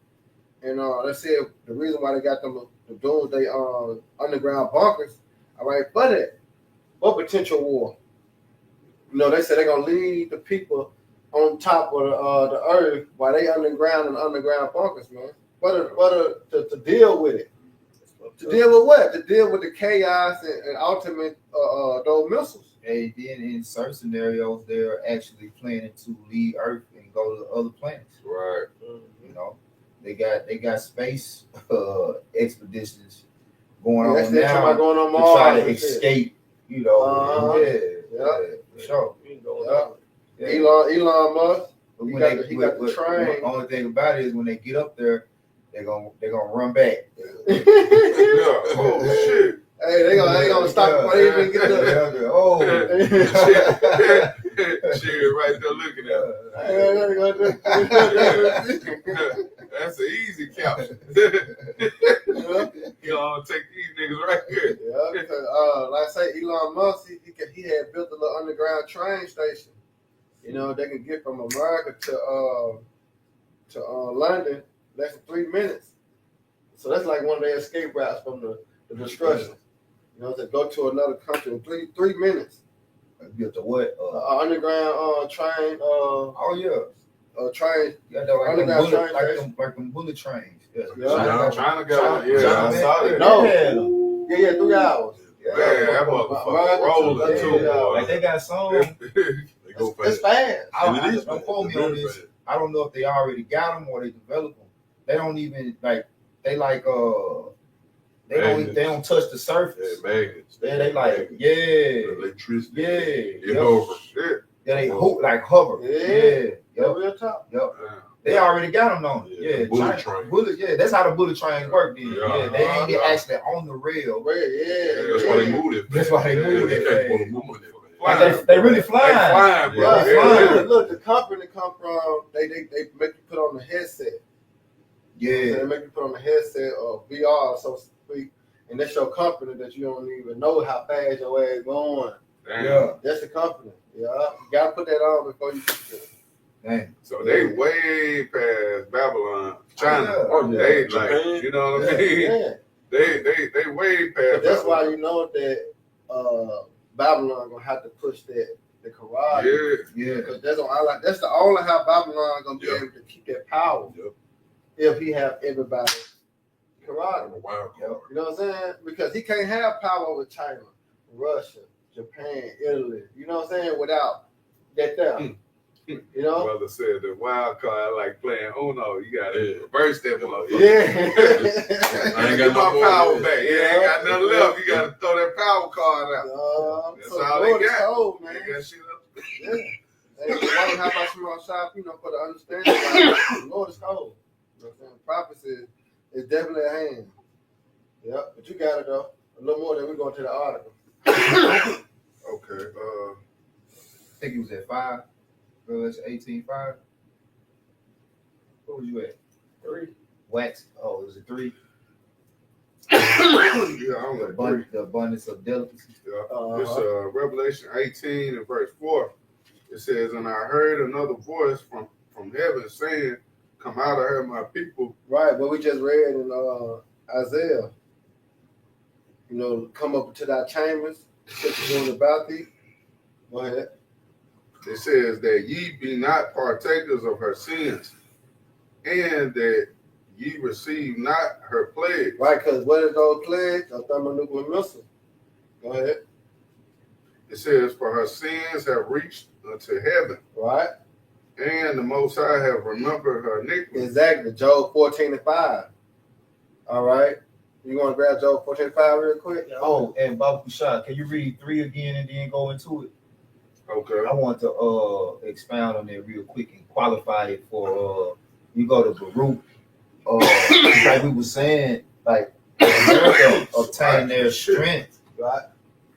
And they said the reason why they got them the doomsday underground bunkers, all right, but it, what potential war? They said they're gonna leave the people on top of the earth while they underground in underground bunkers, man. To deal with it. To deal with what? To deal with the chaos and ultimate those missiles. And then in certain scenarios, they're actually planning to leave Earth and go to other planets. Right. They got space expeditions going on now going on Mars to try to escape. For sure. Elon Musk. He got the train. The only thing about it is when they get up there, they're gonna run back. Oh shit. Hey, they gonna stop before they even get there. Shit, right there looking at it. That's an easy couch. You gonna take these niggas right here. Yeah, because, like I say, Elon Musk, he had built a little underground train station. They can get from America to London less than 3 minutes. So that's like one of their escape routes from the destruction. To go to another country in 3 minutes. Built a what? Underground train. Train. Yeah, like them bullet trains. China got one. Yeah, I saw it. No. Yeah, 3 hours. Man, that motherfucker rolling too, boy. Like they got some. They go fast. It's fast. Don't quote me on this. I don't know if they already got them or they developed them. They don't even they don't touch the surface. Yeah, magnets. They like electricity. Shit. Yeah, they hover. Real top. Yep. They already got them on it. Yeah, bullet train. That's how the bullet trains work. Then. Yeah. They ain't actually on the rail. That's why they moved it. That's why they moved it. They really flying. They flying, bro. Yeah, Look, the company come from. They make you put on the headset. Yeah. They make you put on a headset or VR, so to speak, and that's your company that you don't even know how fast your ass going. Damn. Yeah. That's the company. Yeah, you gotta put that on before you get it. Dang. So they way past Babylon, China. Yeah. Oh, yeah. They Japan. like, you know what I Yeah. mean? Yeah, They way past. but that's why Babylon. you know that Babylon gonna have to push the Quran. Yeah. Because that's the only how Babylon gonna be able to keep that power. Yep. If he have everybody Quran. I'm a wild Yep. card. You know what I'm saying? Because he can't have power over China, Russia, Japan, Italy. You know what I'm saying? Without that there. You know? Brother said the wild card like playing Uno. You gotta reverse that motherfucker. Yeah. I ain't Get got no my more power of back. that. You ain't got nothing left. You gotta throw that power card out. That's So all the they Lord is got. cold, man. They got shit up. Yeah. Hey, why how about you on shop, for the understanding? Like, the Lord is cold. You know what I'm saying? Prophecy is definitely at hand. Yep, but you got it though. A little more than we're going to the article. Okay. I think it was at 5. Revelation 18:5. Where was you at? 3. Wax. Oh, it was a 3. Yeah, I'm like three. The abundance of delicacy. Yeah. It's Revelation 18 and verse 4. It says, "And I heard another voice from heaven saying, 'Come out of her, my people.'" Right, what we just read in Isaiah. Come up to thy chambers, set you on about thee. Go ahead. It says that ye be not partakers of her sins, and that ye receive not her plague. Right, because what is those plagues? A thermonuclear missile. Go ahead. It says, "For her sins have reached unto heaven, Right, and the Most High have remembered her iniquity." exactly. Job 14:5. All right. You want to grab Job 14:5 real quick? Oh, and Bob Kushad, can you read 3 again and then go into it? Okay. I want to expound on that real quick and qualify it for you go to Baruch. Like we were saying, like America obtained their strength Right.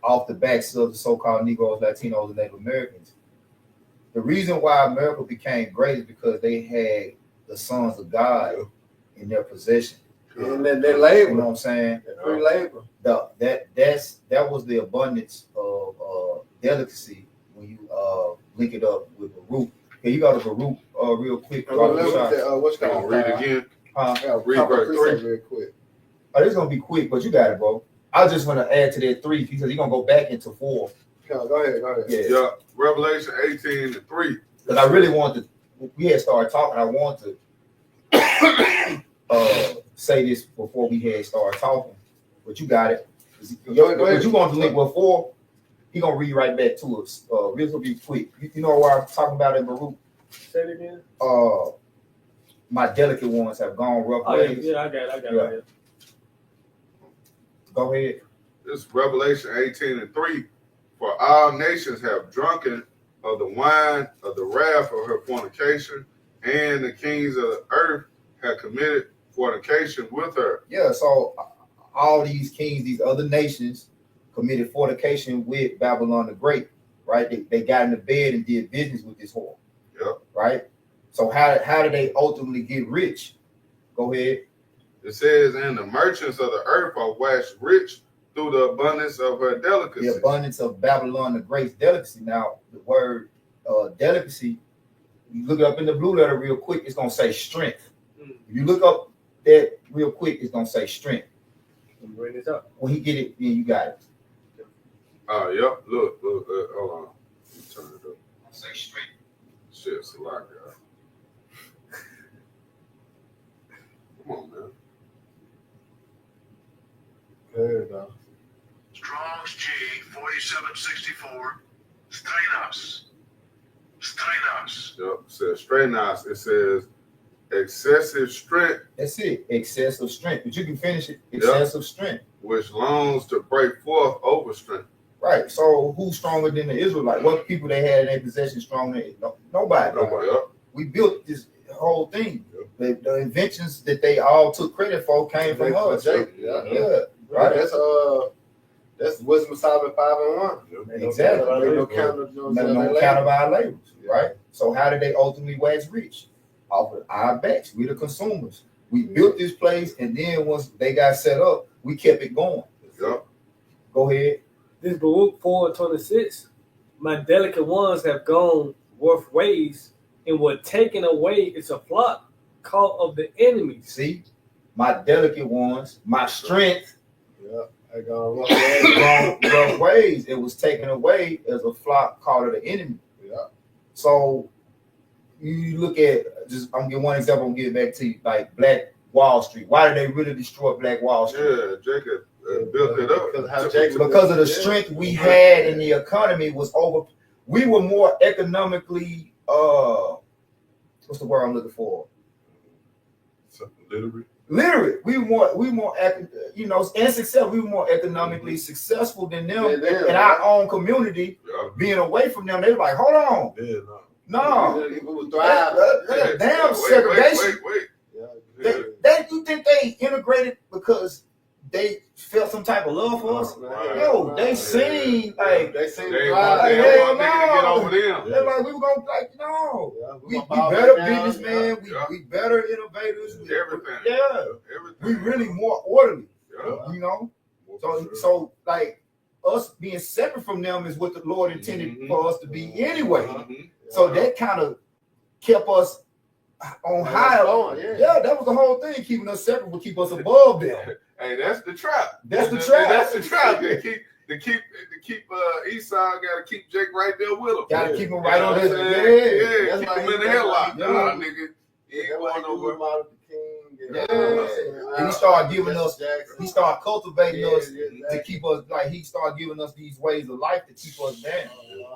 off the backs of the so-called Negroes, Latinos, and Native Americans. The reason why America became great is because they had the sons of God in their possession. And then they You know labor. what I'm saying? Free labor. That was the abundance of delicacy when you link it up with Baruch. Can you go to Baruch real quick? What's I'll read again. Yeah, Read verse 3. real quick. Oh, this is gonna be quick, but you got it, bro. I just want to add to that 3 because he's gonna go back into 4. Go ahead. Yeah, Yeah. Revelation 18 and 3. because I really want to. We had started talking. I want to say this before we had started talking, but you got it. Go ahead. But you want to link with 4? He gonna read right back to us. This will be quick. You know what I'm talking about in Baruch? Say it again. My delicate ones have gone rough Oh, ways. yeah, I got it. Yeah. Right here. Go ahead. This is Revelation 18 and 3. "For all nations have drunken of the wine of the wrath of her fornication, and the kings of the earth have committed fornication with her." Yeah, so all these kings, these other nations, committed fornication with Babylon the Great, right? They got in the bed and did business with this whore. Yep. Right? So how did they ultimately get rich? Go ahead. It says, "And the merchants of the earth are waxed rich through the abundance of her delicacy." The abundance of Babylon the Great's delicacy. Now, the word delicacy, you look it up in the blue letter real quick, it's going to say strength. If you look up that real quick, it's going to say strength. Let me bring this up. When he get it, then you got it. Oh, yep. Look, hold on. Let me turn it up. Say strength. Shit, it's a lot, guys. Come on, man. There you go. Strong's G 4764. Strenas. Yep. It says strenuous. It says excessive strength, That's it. Excessive strength. But you can finish it. Excessive strength. which longs to break forth over strength. Right. So who's stronger than the Israelites? What people they had in their possession stronger than nobody. Nobody up. We built this whole thing. The inventions that they all took credit for came from us. Yeah. Right. That's Wisdom of Solomon 5:1. Exactly. No counter, No count of our labors, right? So how did they ultimately wax rich? Off of our backs. We're the consumers. We built this place, and then once they got set up, we kept it going. Yep. Go ahead. This Baruch 4:26. My delicate ones have gone worth ways and were taken away. It's a flock caught of the enemies. See, my delicate ones, my strength, Yeah, I got rough ways. It was taken away as a flock caught of the enemy. Yeah. So you look at just I'm gonna give one example. I'm gonna give it back to you, like Black Wall Street. Why did they really destroy Black Wall Street? Yeah, Jacob built it up. Because of the strength we had in the economy was over. We were more economically what's the word I'm looking for? Literate. We were more and successful. We were more economically successful than them in our own community. Yeah. Being away from them, they were like, hold on, Yeah, no, People would thrive. damn segregation. Wait. Yeah. They you think they integrated because they felt some type of love for us? No, they seen like they seen They thrive. want hell nigga to get no. over them. they're like we were gonna like no. Yeah, We gonna better bow down. businessmen. Yeah. We better innovators. Everything. Yeah, Everything. we really more orderly. Yeah. You know. So like us being separate from them is what the Lord intended for us to be anyway. Mhm. So that kind of kept us on high. Yeah. That was the whole thing. Keeping us separate would keep us above them. Hey, that's the trap. That's the trap. That's the trap. To keep Esau gotta keep Jake right there with him. Gotta keep him right on That's his. what I'm Yeah. saying? That's Keep why him in the he- headlock. yeah. Nah, nigga. He ain't That's why going he nowhere. grew out of the king. Yeah. And he started giving us. Jackson. He started cultivating us to exactly. keep us like he started giving us these ways of life to keep us down.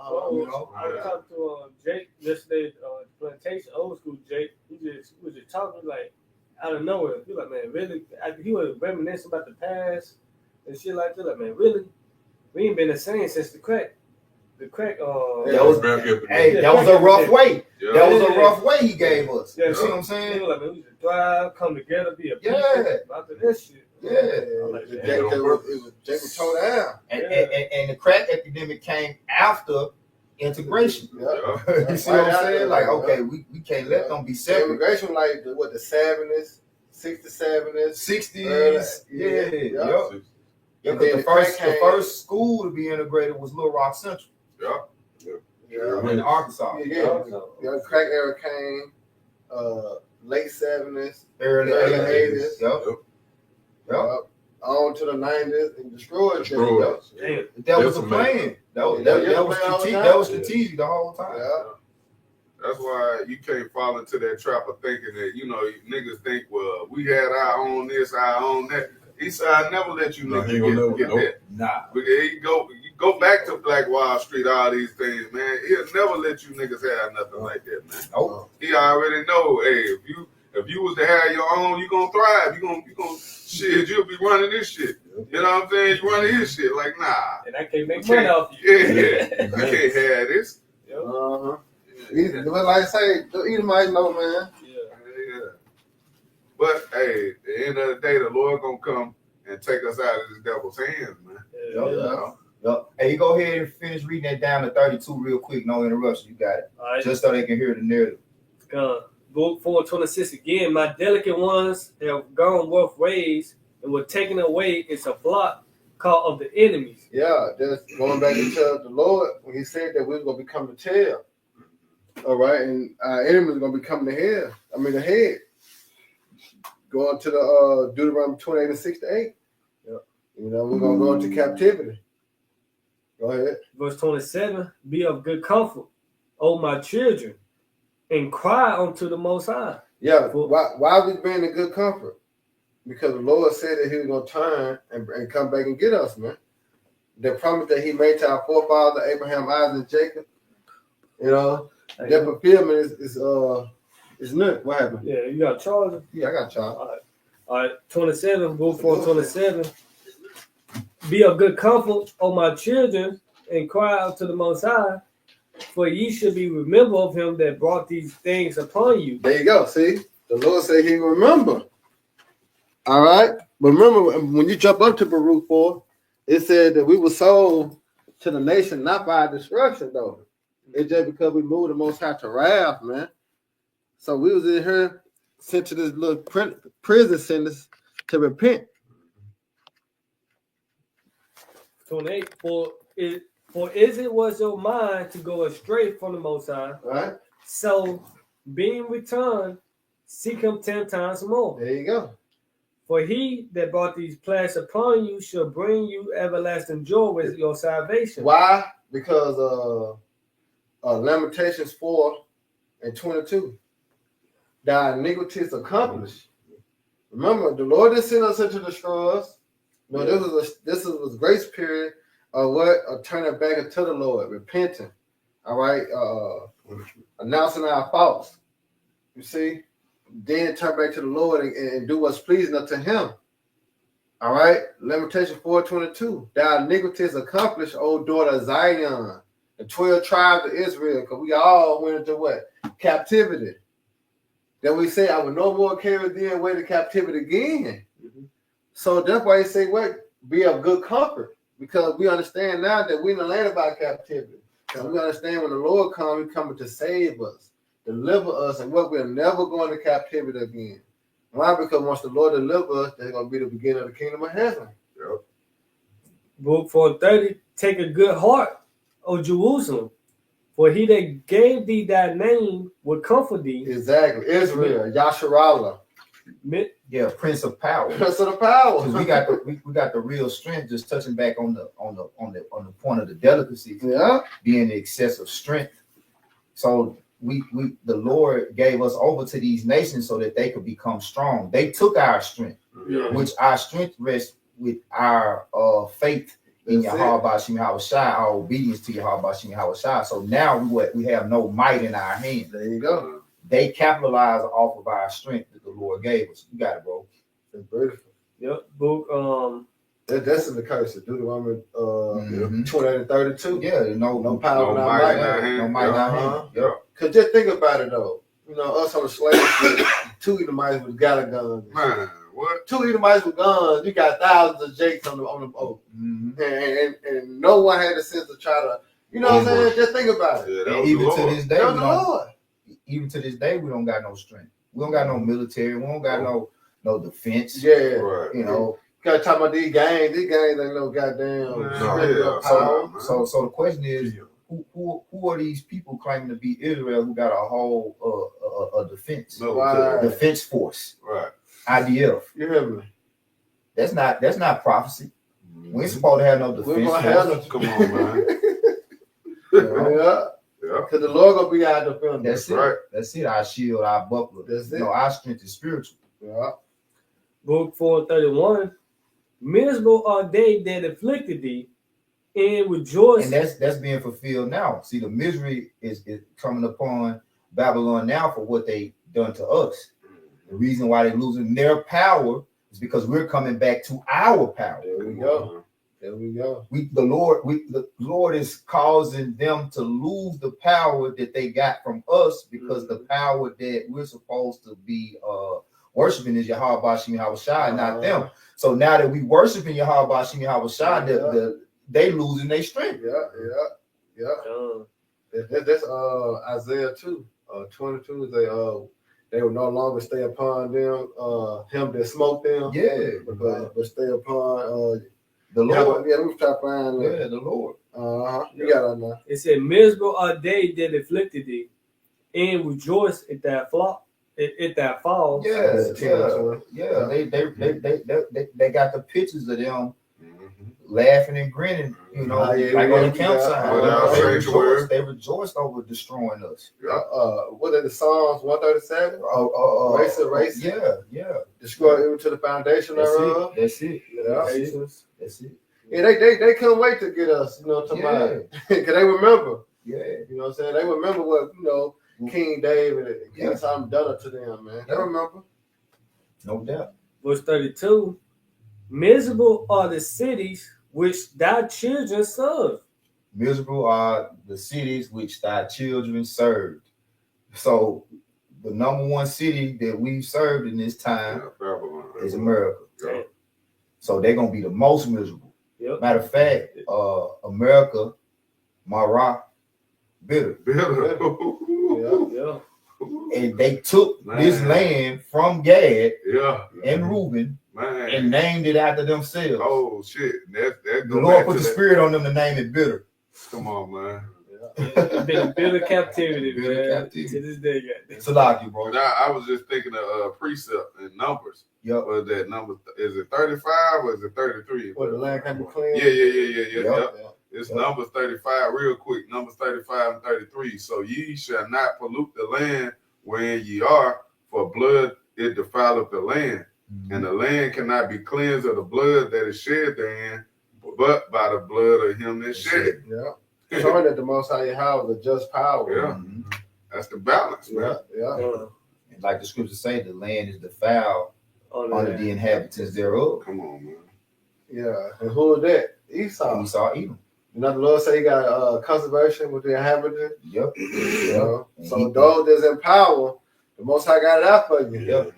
So, You know? I talked to Jake yesterday, plantation, old school Jake. We was just talking like out of nowhere. He was like, man, really? He was reminiscing about the past and shit like that. Like, man, really? We ain't been the same since the crack. The crack. That was back up. Hey, that was a rough way. Yeah. That was a rough way he gave us. Yeah, You see what I'm They saying? were like, man, we should thrive, come together, be a people. Yeah. After this shit. Yeah. I'm like, Jake man, was tore down. And the crack epidemic came after integration. Yeah. You see what I'm saying? Like, okay, we can't let them be separate. Immigration like the 70s, 60s, 60s. Yeah. Yeah, because the first school to be integrated was Little Rock Central in Arkansas. Yeah, crack era came, late 70s, Early 80s. Yep. on to the 90s and destroyed them. Destroyed. damn. That was the plan. That was strategic the whole time. Yeah. That's why you can't fall into that trap of thinking that, niggas think, well, we had our own this, our own that. He said, I never let you No, he niggas gonna get never- that. Nah. But you go back to Black Wall Street, all these things, man. He'll never let you niggas have nothing like that, man. Nope. He already know, hey, if you was to have your own, you gonna thrive. You gonna shit, you'll be running this shit. You know what I'm saying? You running his shit. Like, nah. And I can't make money off you. Yeah. I can't have this. Uh-huh. But like I say, either might know, man. Yeah. But hey, at the end of the day, the Lord gonna come and take us out of this devil's hands, man. Yep. Hey, you go ahead and finish reading that down to 32 real quick. No interruption. You got it. All right. Just so they can hear the narrative. Book 4:26 again. My delicate ones have gone both ways and were taken away. It's a flock called of the enemies. Yeah, just going back into the Lord when He said that we was gonna become the tail. All right, and our enemies gonna become the head. Going to the Deuteronomy 28:6-8. Yeah, we're gonna go into captivity. Go ahead. Verse 27. Be of good comfort, O my children, and cry unto the Most High. Yeah, why we being in good comfort? Because the Lord said that He was gonna turn and come back and get us, man. The promise that He made to our forefather Abraham, Isaac, and Jacob. That fulfillment is new. What happened? Yeah, you got a charger? Yeah, I got child. All right, 27, book 4:27. Be of good comfort, O my children, and cry out to the Most High, for ye should be remembered of Him that brought these things upon you. There you go. See, the Lord said He remember. All right, but remember when you jump up to Baruch 4, it said that we were sold to the nation not by destruction, though. It's just because we moved the Most High to wrath, man. So we was in here sent to this little prison sentence to repent. 28. For is it was your mind to go astray from the Most High? Right? So, being returned, seek him 10 times more. There you go. For he that brought these plagues upon you shall bring you everlasting joy with your salvation. Why? Because Lamentations 4:22. Thy iniquity is accomplished. Remember, the Lord didn't send us into destroy us. No, this was a grace period of what? Turning back into the Lord, repenting. All right, announcing our faults. You see, then turn back to the Lord and do what's pleasing unto Him. All right, Lamentation 4:22. Thy iniquity is accomplished, O daughter of Zion, the 12 tribes of Israel, because we all went into what? Captivity. Then we say, I will no more carry thee away to captivity again. Mhm. So that's why he say, what? Be of good comfort, because we understand now that we're in the land of our captivity. And we understand when the Lord comes, He's coming to save us, deliver us, and what we're never going to captivity again. Why? Because once the Lord delivers us, that's going to be the beginning of the kingdom of heaven. Yep. Book 4:30. Take a good heart, O Jerusalem, for he that gave thee thy name will comfort thee. Exactly. Israel, Yasharallah. Yeah, Prince of Power. Prince of the power. Because we got the real strength. Just touching back on the point of the delicacy, Yeah. being the excessive strength. So the Lord gave us over to these nations so that they could become strong. They took our strength, Yeah. which our strength rests with our faith in That's Yahweh Bashim Hawashai, our obedience to Yahweh Bashim Hawashai. So now we have no might in our hands. There you go. They capitalize off of our strength that the Lord gave us. You got it, bro. It's beautiful. Yep. Book That's in the curse of Deuteronomy Mhm. 28:32. Yeah, No power in No our might in might. our hand. no might in our hand. Yeah. Yep. Cause just think about it though. You know, us on the slave ship, 2 Edomites with got a gun. Man, what? 2 Edomites with guns. You got thousands of Jakes on the boat, Mhm. and no one had the sense to try to. You know what I'm saying? Just think about it. Yeah, that And was even the to Lord. this day, That was we the don't, Lord. even to this day, we don't got no strength. We don't got no military. We don't got no defense. Yeah. Right. You know. Gotta talk about these gangs. These gangs ain't no goddamn Man, strength yeah. or power. So- So the question is, who are these people claiming to be Israel who got a whole a defense Military. defense force? Right. You IDF. hear me? That's not prophecy. We ain't supposed to have no We defense gonna have force. no. Come on, man. You know? Yeah. Yeah. Because the Lord gonna be our defender. That's it. Right. That's it. Our shield, our buckler. That's it. You know, our strength is spiritual. Yeah. Book 4:31. Miserable are they that afflicted thee, and rejoice. And that's being fulfilled now. See, the misery is coming upon Babylon now for what they done to us. The reason why they're losing their power is because we're coming back to our power. There we go. There we go. The Lord is causing them to lose the power that they got from us, because the power that we're supposed to be worshiping is Yahweh Bashim Hawashai, not them. So now that we worshiping Yahweh Bashim Hawashai, they losing their strength. Yeah. That's Isaiah 2:22. They will no longer stay upon them, him that smote them. Yeah, but stay upon the Lord. Yeah, let me try to find Yeah, the Lord. You got it now. It said, "Miserable are they that afflicted thee, and rejoice at thy fall." Yeah. They got the pictures of them laughing and grinning, you know, like on the campsite. They rejoiced over destroying us. What are the Psalms 137? Race. Yeah. Destroy even to the foundation thereof. That's it. That's it. Yeah, they couldn't wait to get us, you know, because they remember. Yeah. You know what I'm saying? They remember what, King David and King Solomon done to them, man. They remember. No doubt. Verse 32. Miserable are the cities which thy children serve. Miserable are the cities which thy children served. So the number one city that we've served in this time is America. Yeah. So they're gonna be the most miserable. Yep. Matter of fact, America, Mara, bitter. Yeah. and they took this Man. land from Gad Yeah, and Reuben man. and named it after themselves. Oh shit, that The go Lord back put to the that. spirit on them to name it bitter. Come on, man. It's been a bitter captivity, Bitter man. captivity. To this day, goddamn. Salaki, bro. But I was just thinking of precept and numbers. Yep. Was that number? Is it 35 or is it 33? What, the land can be clean? Yeah. Yep. It's Yep. Numbers 35, real quick. Numbers 35 and 33. So ye shall not pollute the land wherein ye are, for blood it defileth the land. And the land cannot be cleansed of the blood that is shed therein, but by the blood of him that shed it. Yeah. Showing that the Most High Yahweh is a just power. Yeah. That's the balance, man. Yeah. And like the scriptures say, the land is defiled under the inhabitants thereof. Come on, man. Yeah. And who is that? Esau. And Esau Edom. You know, the Lord say he got conservation with the inhabitants. Yep. You know? And So he- those that's in power, the Most High got it out for you. Yep.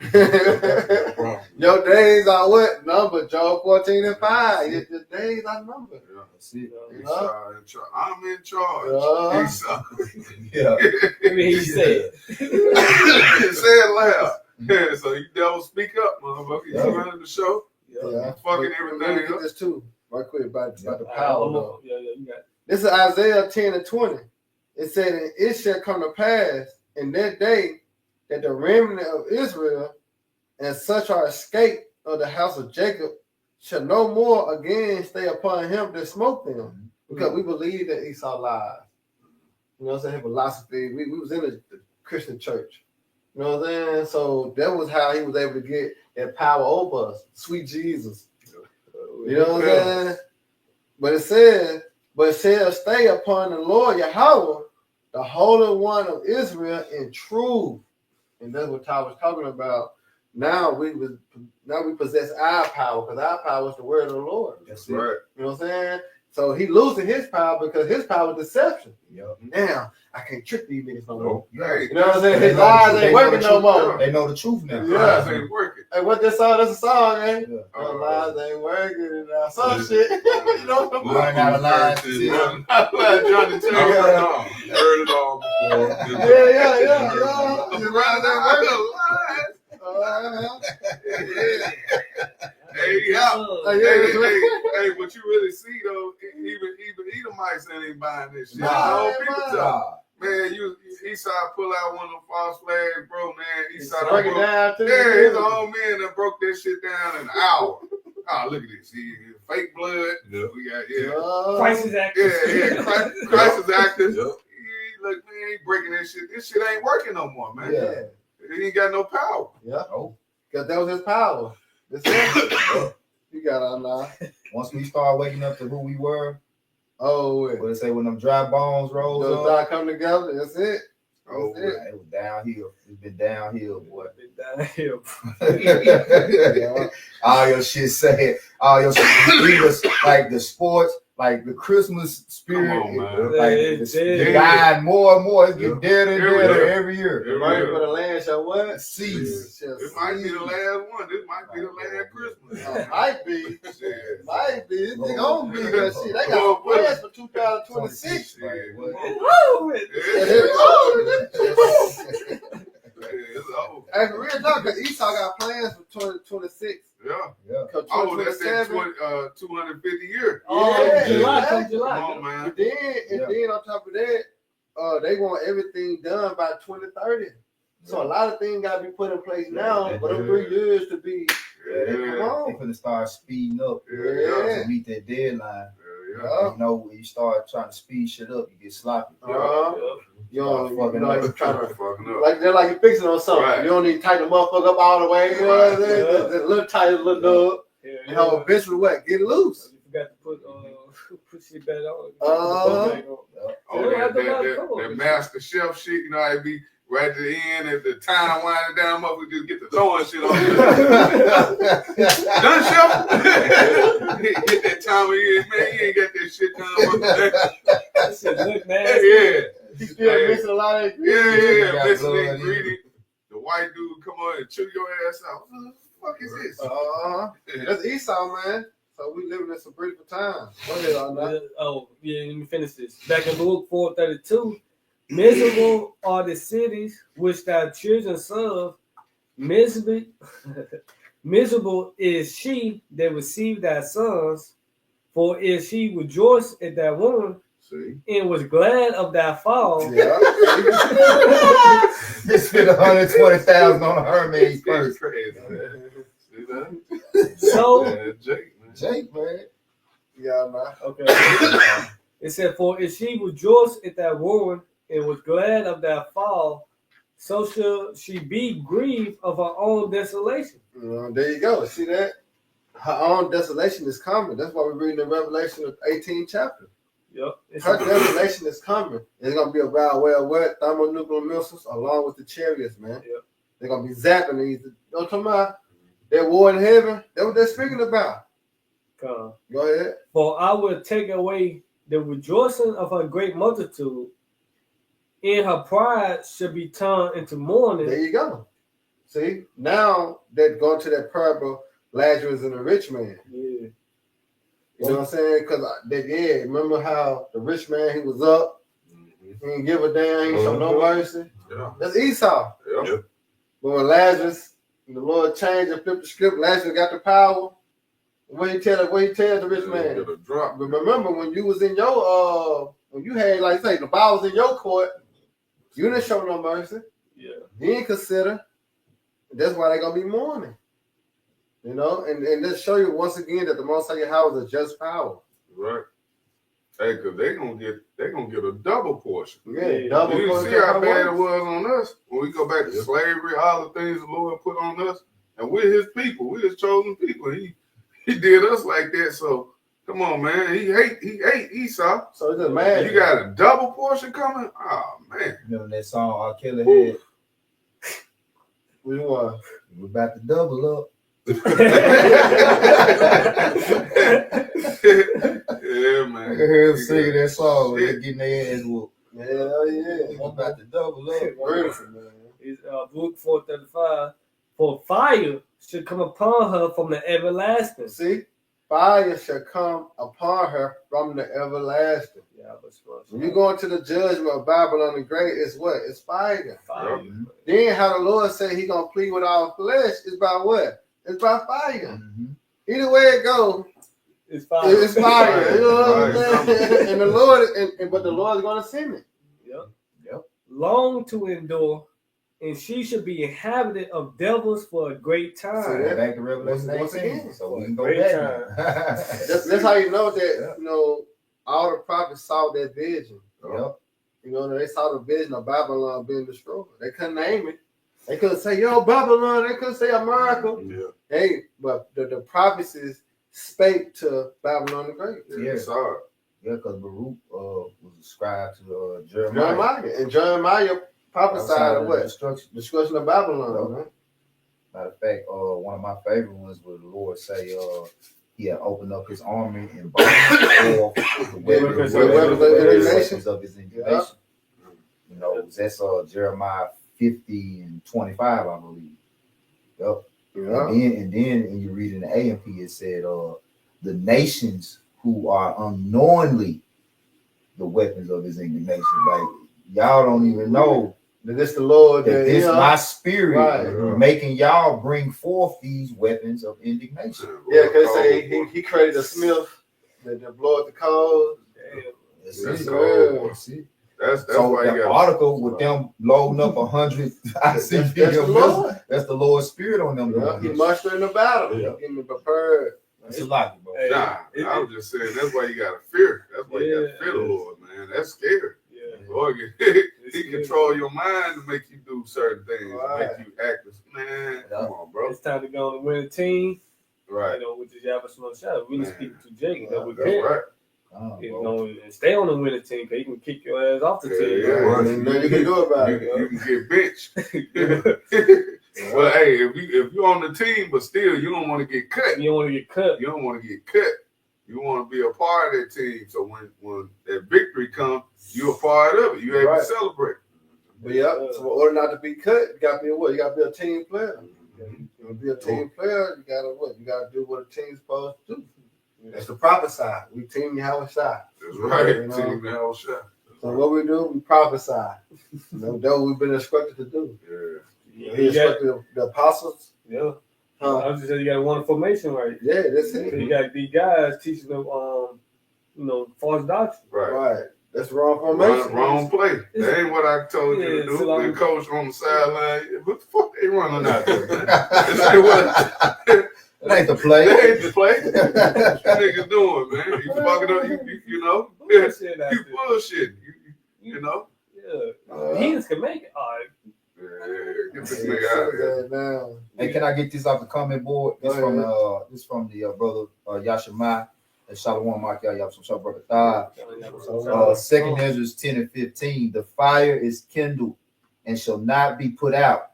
Your days are what? Number, Job 14 and 5. Your days are numbered. Yeah. That's it. Esau in charge. I'm in charge. Yeah. Esau. Yeah. Let me hear you say it. Say it loud. Yeah, so you devil speak up, motherfucker. You Yeah. running the show. Yeah. Fucking Let everything me get up. this too, right quick, about the All right, power. one though. more. Yeah, you got it. This is Isaiah 10 and 20. It said, and it shall come to pass in that day that the remnant of Israel and such are escaped of the house of Jacob shall no more again stay upon him that smote them. Because we believe that Esau lied. You know what I'm saying? Philosophy. We was in the Christian church. You know what I'm saying? So that was how he was able to get that power over us. Sweet Jesus. You know what I'm saying? But it says, but shall stay upon the Lord Yahweh, the Holy One of Israel, in truth. And that's what Ty was talking about. Now we possess our power, because our power is the word of the Lord. That's it. Right. You know what I'm saying? So he losing his power because his power is deception. Yep. Now I can't trick these niggas no more. Hey, You know what I'm saying? They His know the lies truth. ain't They know working the no truth. more. They know the truth now. Yeah. Lies ain't working. Hey, what that song? That's a song, man. Yeah. The lies ain't working now. Some shit. You know what I'm Learn how to lie. Johnny Taylor. No, you heard it all before. Yeah. His His lies lies ain't ain't working. working. Hey, yeah. Hey, Hey, what you really see though, even Edomites ain't buying this shit. Nah, No, people man. talk. Man, Esau pull out one of them false flags, bro, man. Esau break it broke. down to Yeah, you. his own men that broke that shit down in an hour. Oh, look at this. Fake blood. Yeah. We got, Crisis actors. Crisis actors. Yep. Look, man, he breaking that shit. This shit ain't working no more, man. Yeah. He ain't got no power. Yeah. Oh. Because that was his power. Deception. You got to unlock. Once we start waking up to who we were, Oh, what they say when them dry bones rose those up, dots come together. That's it. Oh, That's it. it was downhill. It's been downhill, boy. Downhill. Yeah. All your shit sad. All your shit was like the sports, like the Christmas spirit. Come on, man. Like It's it's dead. dying more and more. It's getting deader and Every deader year. every year. Every Right year. for the land shall what? Cease. Shall This might be the cease. last one. This might be the last Christmas. Might be. Shit. Might be. This nigga gonna be that shit. They Lord, got plans for 2026. Shit. What? Woo! It's over. Hey, for real talk, because Esau got plans for 2026. Yeah. Yeah. Oh, that's that 2027. 250 years. Oh, Yeah, July, yeah. come Come July. on, man. And then on top of that, they want everything done by 2030. So a lot of things got to be put in place now Yeah. for them 3 years to be. They Yeah. finna start speeding up Yeah. to meet that deadline. Yeah. You know, when you start trying to speed shit up, you get sloppy. You know, Fucking you up. trying to Fucking up. like they're like you fixing on something. Right. You don't need to tighten the motherfucker up all the way. You know what I'm saying? Right. Just a little tighter, a little nub. Yeah, You know, eventually what? Get loose. You forgot to put shit back on. Oh, Yeah, that master chef shit, you know, I'd be right at the end at the time winding down, motherfucker just get the throwing shit on you. Done, chef? Get that time of year, man. You ain't got that shit done, motherfucker. That shit look nasty. Yeah. You still missing a lot of Yeah. Got Missing blood the in it. ingredient. The white dude come on and chew your ass out. What the fuck is this? That's Esau, man. So we living in some beautiful times. Go ahead, Arnott. Oh, yeah, let me finish this. Back in Luke 4:32, Miserable are the cities which thy children serve. Miserable, miserable is she that received thy sons. For if she rejoiced at thy womb See? and was glad of thy fall, Yeah. They spent 120,000 on a Hermes It's purse. crazy, man. See that? so Yeah, Jake, man. Jake, man. Yeah, man. okay. It said, for if she rejoiced at thy womb and was glad of thy fall, so shall she be grieved of her own desolation. There you go. See that? Her own desolation is coming. That's why we're reading the Revelation of 18th chapter. Yep. It's Her desolation is coming. It's gonna be a wild, well, wet thermonuclear missiles along with the chariots, man. Yep. They're gonna be zapping these. You know what I'm talking about? That war in heaven. That's what they're speaking about. Go ahead. For I will take away the rejoicing of her great multitude, and her pride shall be turned into mourning. There you go. See, now they're going to that parable, Lazarus and the rich man. Yeah. You know what I'm saying? Because remember how the rich man, he was up, he didn't give a damn, he didn't show no mercy. Yeah. That's Esau. Yeah. But when Lazarus, the Lord changed and flipped the script, Lazarus got the power. What he tell the rich man? Get a drop. But remember, when you was in your when you had, like say, the ball was in your court, you didn't show no mercy. Yeah. You didn't consider. That's why they're gonna be mourning. You know, and let's show you once again that the Most High Yahweh is a just power. Right. Hey, cause they gonna get a double portion. Yeah, double. You portion see how of bad it works. was on us when we go back to slavery, all the things the Lord put on us, and we're His people, we're His chosen people. He did us like that. So come on, man. He hate Esau. So it's just mad. You got a double portion coming. Oh man. Remember that song R. Kelly had? We won. We're about to double up. Yeah, man. I heard him singing that song when they're getting their ass whooped. Hell yeah. We're about to double up. Beautiful, man. It's Luke 4:35. For fire should come upon her from the everlasting. See, fire shall come upon her from the everlasting. Yeah, but When you go into the judgment of Babylon the Great, it's what? It's fire. fire. Mhm. Then how the Lord say He gonna plead with our flesh is by what? It's by fire. Mhm. Either way it goes, It's fire. it's fire. You know what I'm Fire. saying? And the Lord, but the Lord is gonna send it. Yep. Long to endure, and she should be inhabited of devils for a great See time. that? Back to Revelation Once 18, again. so we can go Great back. time. now. That's how you know that all the prophets saw that vision. Yep. You know, they saw the vision of Babylon being destroyed. They couldn't name it. They couldn't say, yo, Babylon. They couldn't say America. Yeah. Hey, but the prophecies spake to Babylon the Great. Yeah. It's hard. Yeah, because Baruch was ascribed to Jeremiah. Jeremiah. And Jeremiah prophesied of what? Destruction. Destruction of Babylon. Man. Matter of fact, one of my favorite ones where the Lord say he had opened up his army and brought forth the weapons of his indignation. You know, that's Jeremiah 50 and 25, I believe. Yep. Yeah. And then you read in the AMP, it said, the nations who are unknowingly the weapons of his indignation. Like, y'all don't even know That it's the Lord that this my spirit Right. making y'all bring forth these weapons of indignation. Yeah, because say he created a smith that blow the code. That's That's it. cold. That's it. That's So why you the got article with them loading up 100 ICP, That's the Lord. that's the Lord's spirit on them. Yeah, he mustering the battle. Yeah. Getting prepared. It's a lot, bro. Hey. Nah, I was just saying that's why you gotta fear. That's why you gotta fear the Lord, man. That's scary. Yeah. Lord, he control your mind to make you do certain things, Right. make you act. Man, come on, bro. It's time to go on the winning team. Right. You know, which is Yabba Small Shot. Really Man. speaking to Jake. You know, we That's can't. right. You know, and stay on the winning team because he can kick your ass off the Yeah, team. yeah. And nothing you can do about You, it. you can get benched. Well, hey, if you're on the team, but still you don't want to get cut. You don't want to get cut. You don't want to get cut. You want to be a part of that team. So when that victory comes, you're a part of it. You're able Right. to celebrate. But yeah, so in order not to be cut, you gotta be a what? You gotta be a team player. You wanna be a team player, you gotta what? You gotta do what a team's supposed to do. That's the proper side. We team Yahweh side. That's right. You know? Team now shot. So what we do, we prophesy. That's what we've been instructed to do. Yeah. He instructed the apostles. Yeah. Huh? I was just saying you got one formation right. Yeah, that's it. So you got these guys teaching them, false doctrine. Right. That's wrong formation. Wrong play. That ain't what I told you to do. so The coach on the sideline, what the fuck they running out there, man? This ain't what. It ain't the play. That ain't the play. What you niggas doing, man? You fucking up, you know? Bullshit out You there. bullshitting. You know? Yeah. Heathens can make it. All right. Yeah, get this nigga out of here. Now. Hey, can I get this off the comment board? This from the brother Yashima. Shalom Makya Yashim Brother. Second Ezra 10 and 15. The fire is kindled and shall not be put out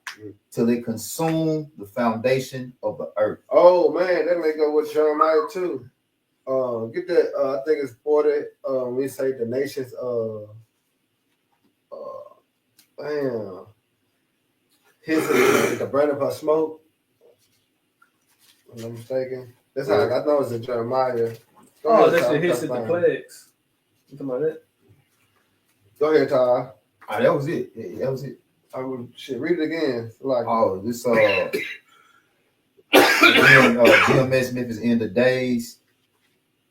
till it consume the foundation of the earth. Oh man, that may go with Jeremiah too. Get that. I think it's 40. We say the nations. Damn. His the burning of her smoke. If I'm mistaken. That's how I know it's in Jeremiah. That's the hits of the plagues. You talking about that? Go ahead, Ty. That was it. Yeah, that was it. I would read it again. Like this GMS Memphis End of Days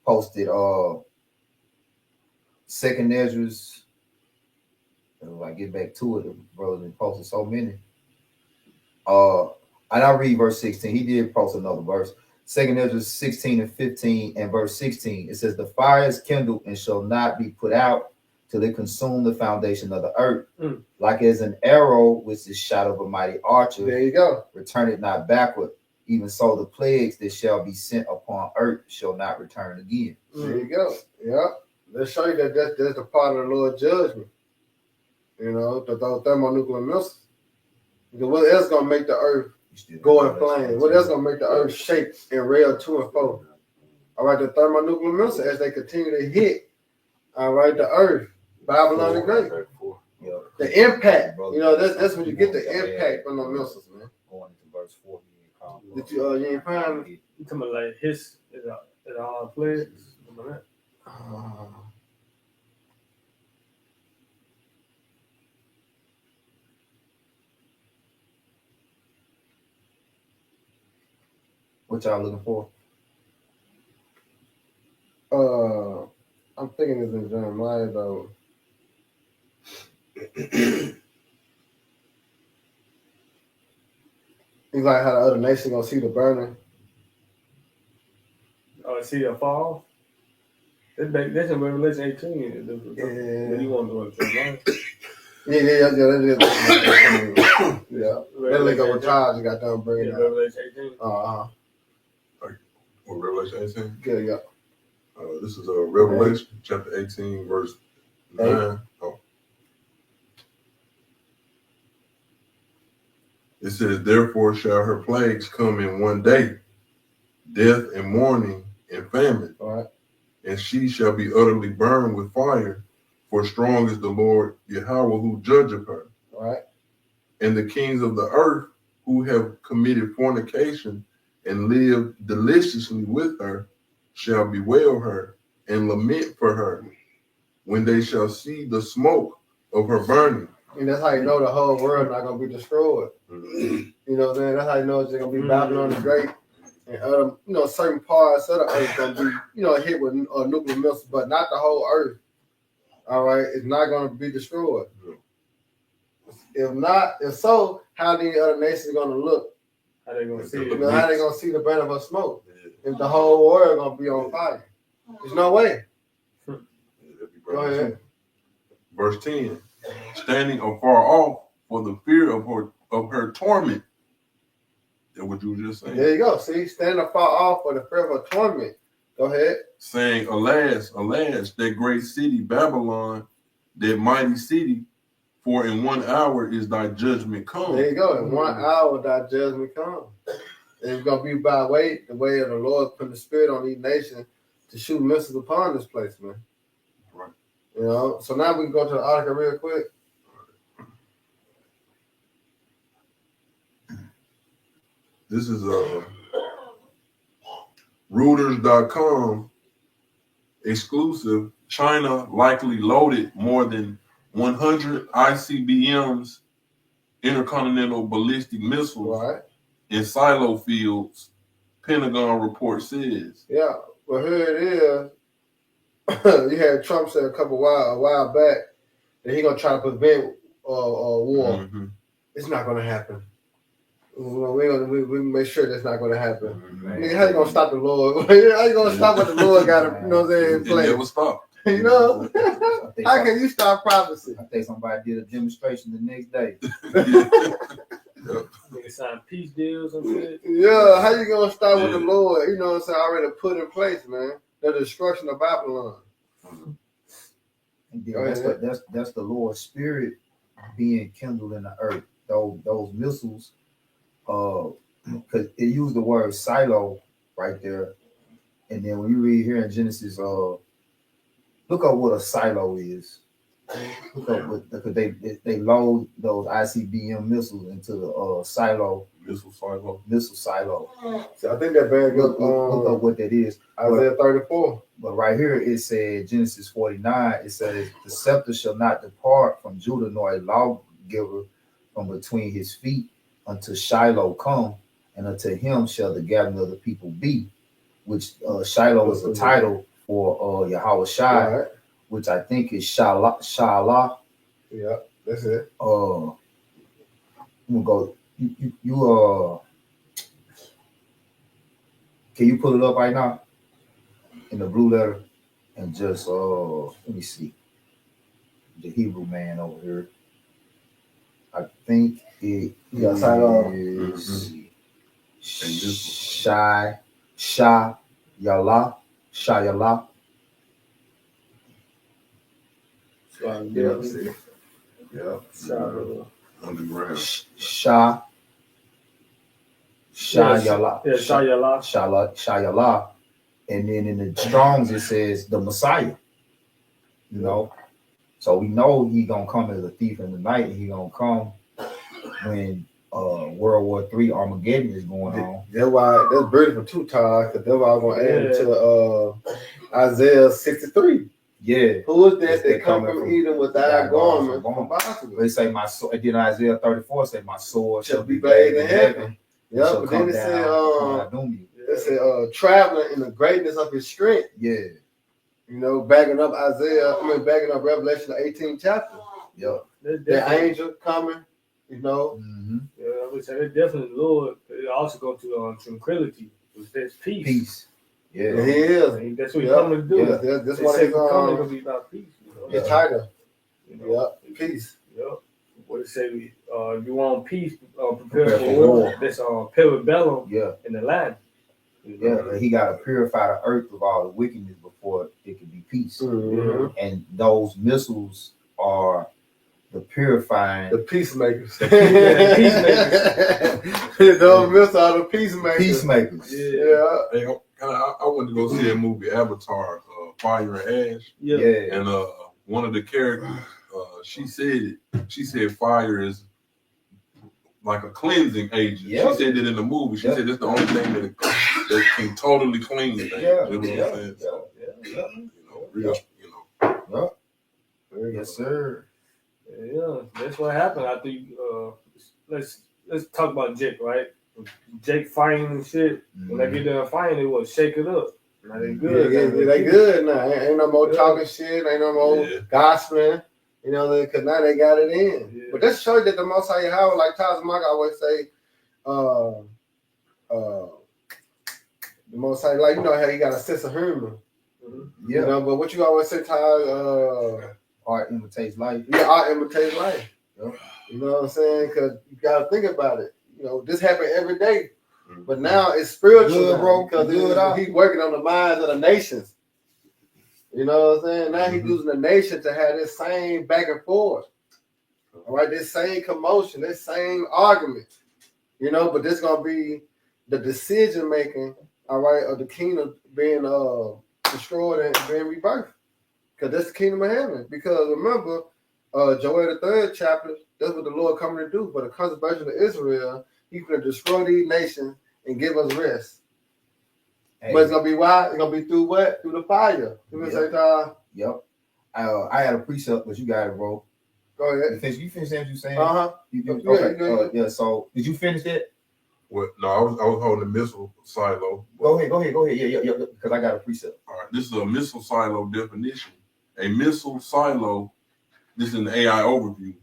posted Second Ezra's. If I get back to it, the brother been posted so many. And I'll read verse 16. He did post another verse. Second Ezra 16 and 15 and verse 16. It says, the fire is kindled and shall not be put out till it consume the foundation of the earth. Like as an arrow which is shot of a mighty archer. there you go. Return it not backward. Even so, the plagues that shall be sent upon earth shall not return again. There you go. Yeah. Let's show you that that's the part of the Lord's judgment. You know, those thermonuclear missiles. Because what else gonna make the earth go in flames? What else gonna make the earth shake and rail to and fro? All right, the thermonuclear missiles as they continue to hit. All right, the earth, Babylon the Great. The impact, you know, that's when you get the impact from the missiles, man. Going into verse 4. Did you ain't find it? You talking about like his is all plagues? That? What y'all looking for? I'm thinking it's in Jeremiah though. He's like how the other nation gonna see the burning. Oh, see a fall? That's in Revelation 18. What you want to do? Yeah. That link up with Charles you got done bringing out. Revelation 18. Revelation 18? Yeah. This is Revelation chapter 18, verse 9. It says, therefore shall her plagues come in one day, death and mourning and famine. All right. And she shall be utterly burned with fire, for strong is the Lord Yahweh who judgeth her. All right. And the kings of the earth who have committed fornication and lived deliciously with her shall bewail her and lament for her when they shall see the smoke of her burning. And that's how you know the whole world not gonna be destroyed. You know what I'm saying? That's how you know it's gonna be Babylon the Great and other, certain parts of the earth gonna be, hit with nuclear missiles, but not the whole earth. All right, it's not gonna be destroyed. If so, how the other nations gonna look? How they gonna see it? How they gonna see the burn of her smoke? If the whole world gonna be on fire, there's no way. Go ahead. Verse 10. Standing afar off for the fear of her torment. That's what you were just saying. There you go. See, standing afar off for the fear of her torment. Go ahead. Saying, alas, alas, that great city Babylon, that mighty city, for in 1 hour is thy judgment come. There you go. In 1 hour thy judgment come. And it's gonna be by the way of the Lord putting the spirit on these nations to shoot missiles upon this place, man. Right. So now we can go to the article real quick. This is Reuters.com exclusive China likely loaded more than 100 ICBMs, intercontinental ballistic missiles, Right. in silo fields, Pentagon report says. Yeah. Well, here it is. You had Trump say a while back that he gonna try to prevent war. Mm-hmm. It's not gonna happen. We make sure that's not gonna happen. Man. Nigga, how you gonna stop the Lord? How you gonna stop what the Lord got to, you know what I'm saying, in It place? never stopped. You know? I think How can you stop prophecy? I think somebody did a demonstration the next day. Nigga signed peace deals and shit. Yeah, how you gonna stop what the Lord, you know what I'm saying, already put in place, man? The destruction of Babylon. And then that's the Lord's spirit being kindled in the earth. Those missiles, because it used the word silo right there. And then when you read here in Genesis, look up what a silo is. Look up what, because they load those ICBM missiles into the silo. Missile silo. So I think that bag Look up up what that is. Isaiah 34. But right here it said, Genesis 49, it says, the scepter shall not depart from Judah, nor a lawgiver from between his feet, until Shiloh come, and unto him shall the gathering of the people be. Which Shiloh is a title for Yahweh Shai, Right. which I think is Shalah. Yeah, that's it. I'm gonna go. You can you pull it up right now in the blue letter and just let me see the Hebrew man over here. I think it Yeah, Shiloh. is Mm-hmm. Shayala. Yeah, see. Yeah. Shiloh. Underground. Shayala. Yeah, Shayala. Shayala. And then in the Strongs it says the Messiah. You know, so we know he gonna come as a thief in the night, and he gonna come when World War III Armageddon is going on. That's why that's beautiful too, Todd, because that's why I'm gonna add it to Isaiah 63. Yeah. Who is that that come from Edom with thy garment from Boston? They say my sword. And then Isaiah 34 say my sword Shall be bathed in heaven. Yeah, but then it said it said traveling in the greatness of his strength. Yeah. You know, backing up backing up Revelation the 18th chapter. Yeah. The angel coming, you know. Mm-hmm. Yeah, I would say that definitely Lord. It also go to tranquility, which that's peace. Peace. Yeah. He is. And that's what he's coming to do. Yeah, that's They what say he's coming to be about peace. You know? his title. You know? Yeah, peace. Yeah. What it say? You want peace? Prepare for war. That's parabellum. Yeah. In the land. Yeah, he got to purify the earth of all the wickedness before it can be peace. Mm-hmm. And those missiles are the purifying. The peacemakers. The peacemakers. Those missiles are the peacemakers. Peacemakers. Yeah. Hey, I went to go see a movie, Avatar, Fire and Ash. Yeah. And one of the characters, she said fire is like a cleansing agent. Yeah. She said that in the movie. She said it's the only thing that can totally clean the thing. Yeah. You know what I'm saying? So, real, Yes, sir. Yeah, that's what happened. I think. Let's talk about Jake, right? Jake fighting and shit. When they get done fighting, they will shake it up. Now they good. They good now. Ain't no more talking shit. Ain't no more gospeling. You know, because now they got it in. Yeah. But that shows that the Most High Yahweh, like Taz Mike always say, the Most High, like, you know how he got a sense of humor. Mm-hmm. You know, but what you always say, Taz, Art imitates life. yeah, art imitates life. Yep. You know what I'm saying? Because you got to think about it. You know, this happen every day. But now it's spiritual, Good, bro. because Good. he's working on the minds of the nations. You know what I'm saying? Now he's using the nation to have this same back and forth. All right, this same commotion, this same argument. You know, but this gonna be the decision making, all right, of the kingdom being destroyed and being rebirthed. Because that's the kingdom of heaven. Because remember, Joel the 3rd chapter, that's what the Lord coming to do. For the conservation of Israel, he's going to destroy these nations and give us rest. Hey. But it's going to be why? It's going to be through what? Through the fire. You know what I'm saying? Yep. I had a precept, but you got it, bro. Go ahead. You finish what you saying? Uh-huh. Okay. Yeah. So did you finish that? What? No, I was holding the missile silo. Go ahead. Yeah. Because I got a precept. All right, this is a missile silo definition. A missile silo, this is an AI overview.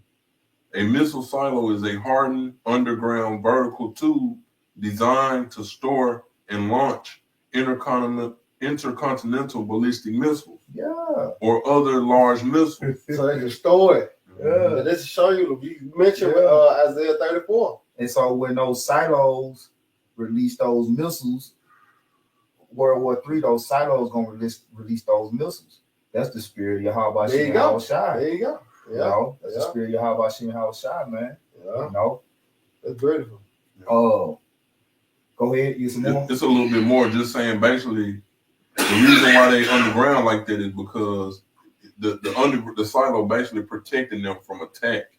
A missile silo is a hardened underground vertical tube designed to store and launch intercontinental ballistic missiles or other large missiles. So they can store it. Yeah. And this is show you. You mentioned Isaiah 34. And so when those silos release those missiles, World War III, those silos gonna release those missiles. That's the spirit of Yahweh There you Shem go. Shai. There you go. You know, that's the spirit of Yahweh Shem Shai, man. Yeah. You know. That's beautiful. Go ahead, use some more. It's a little bit more, just saying basically the reason why they underground like that is because the silo basically protecting them from attack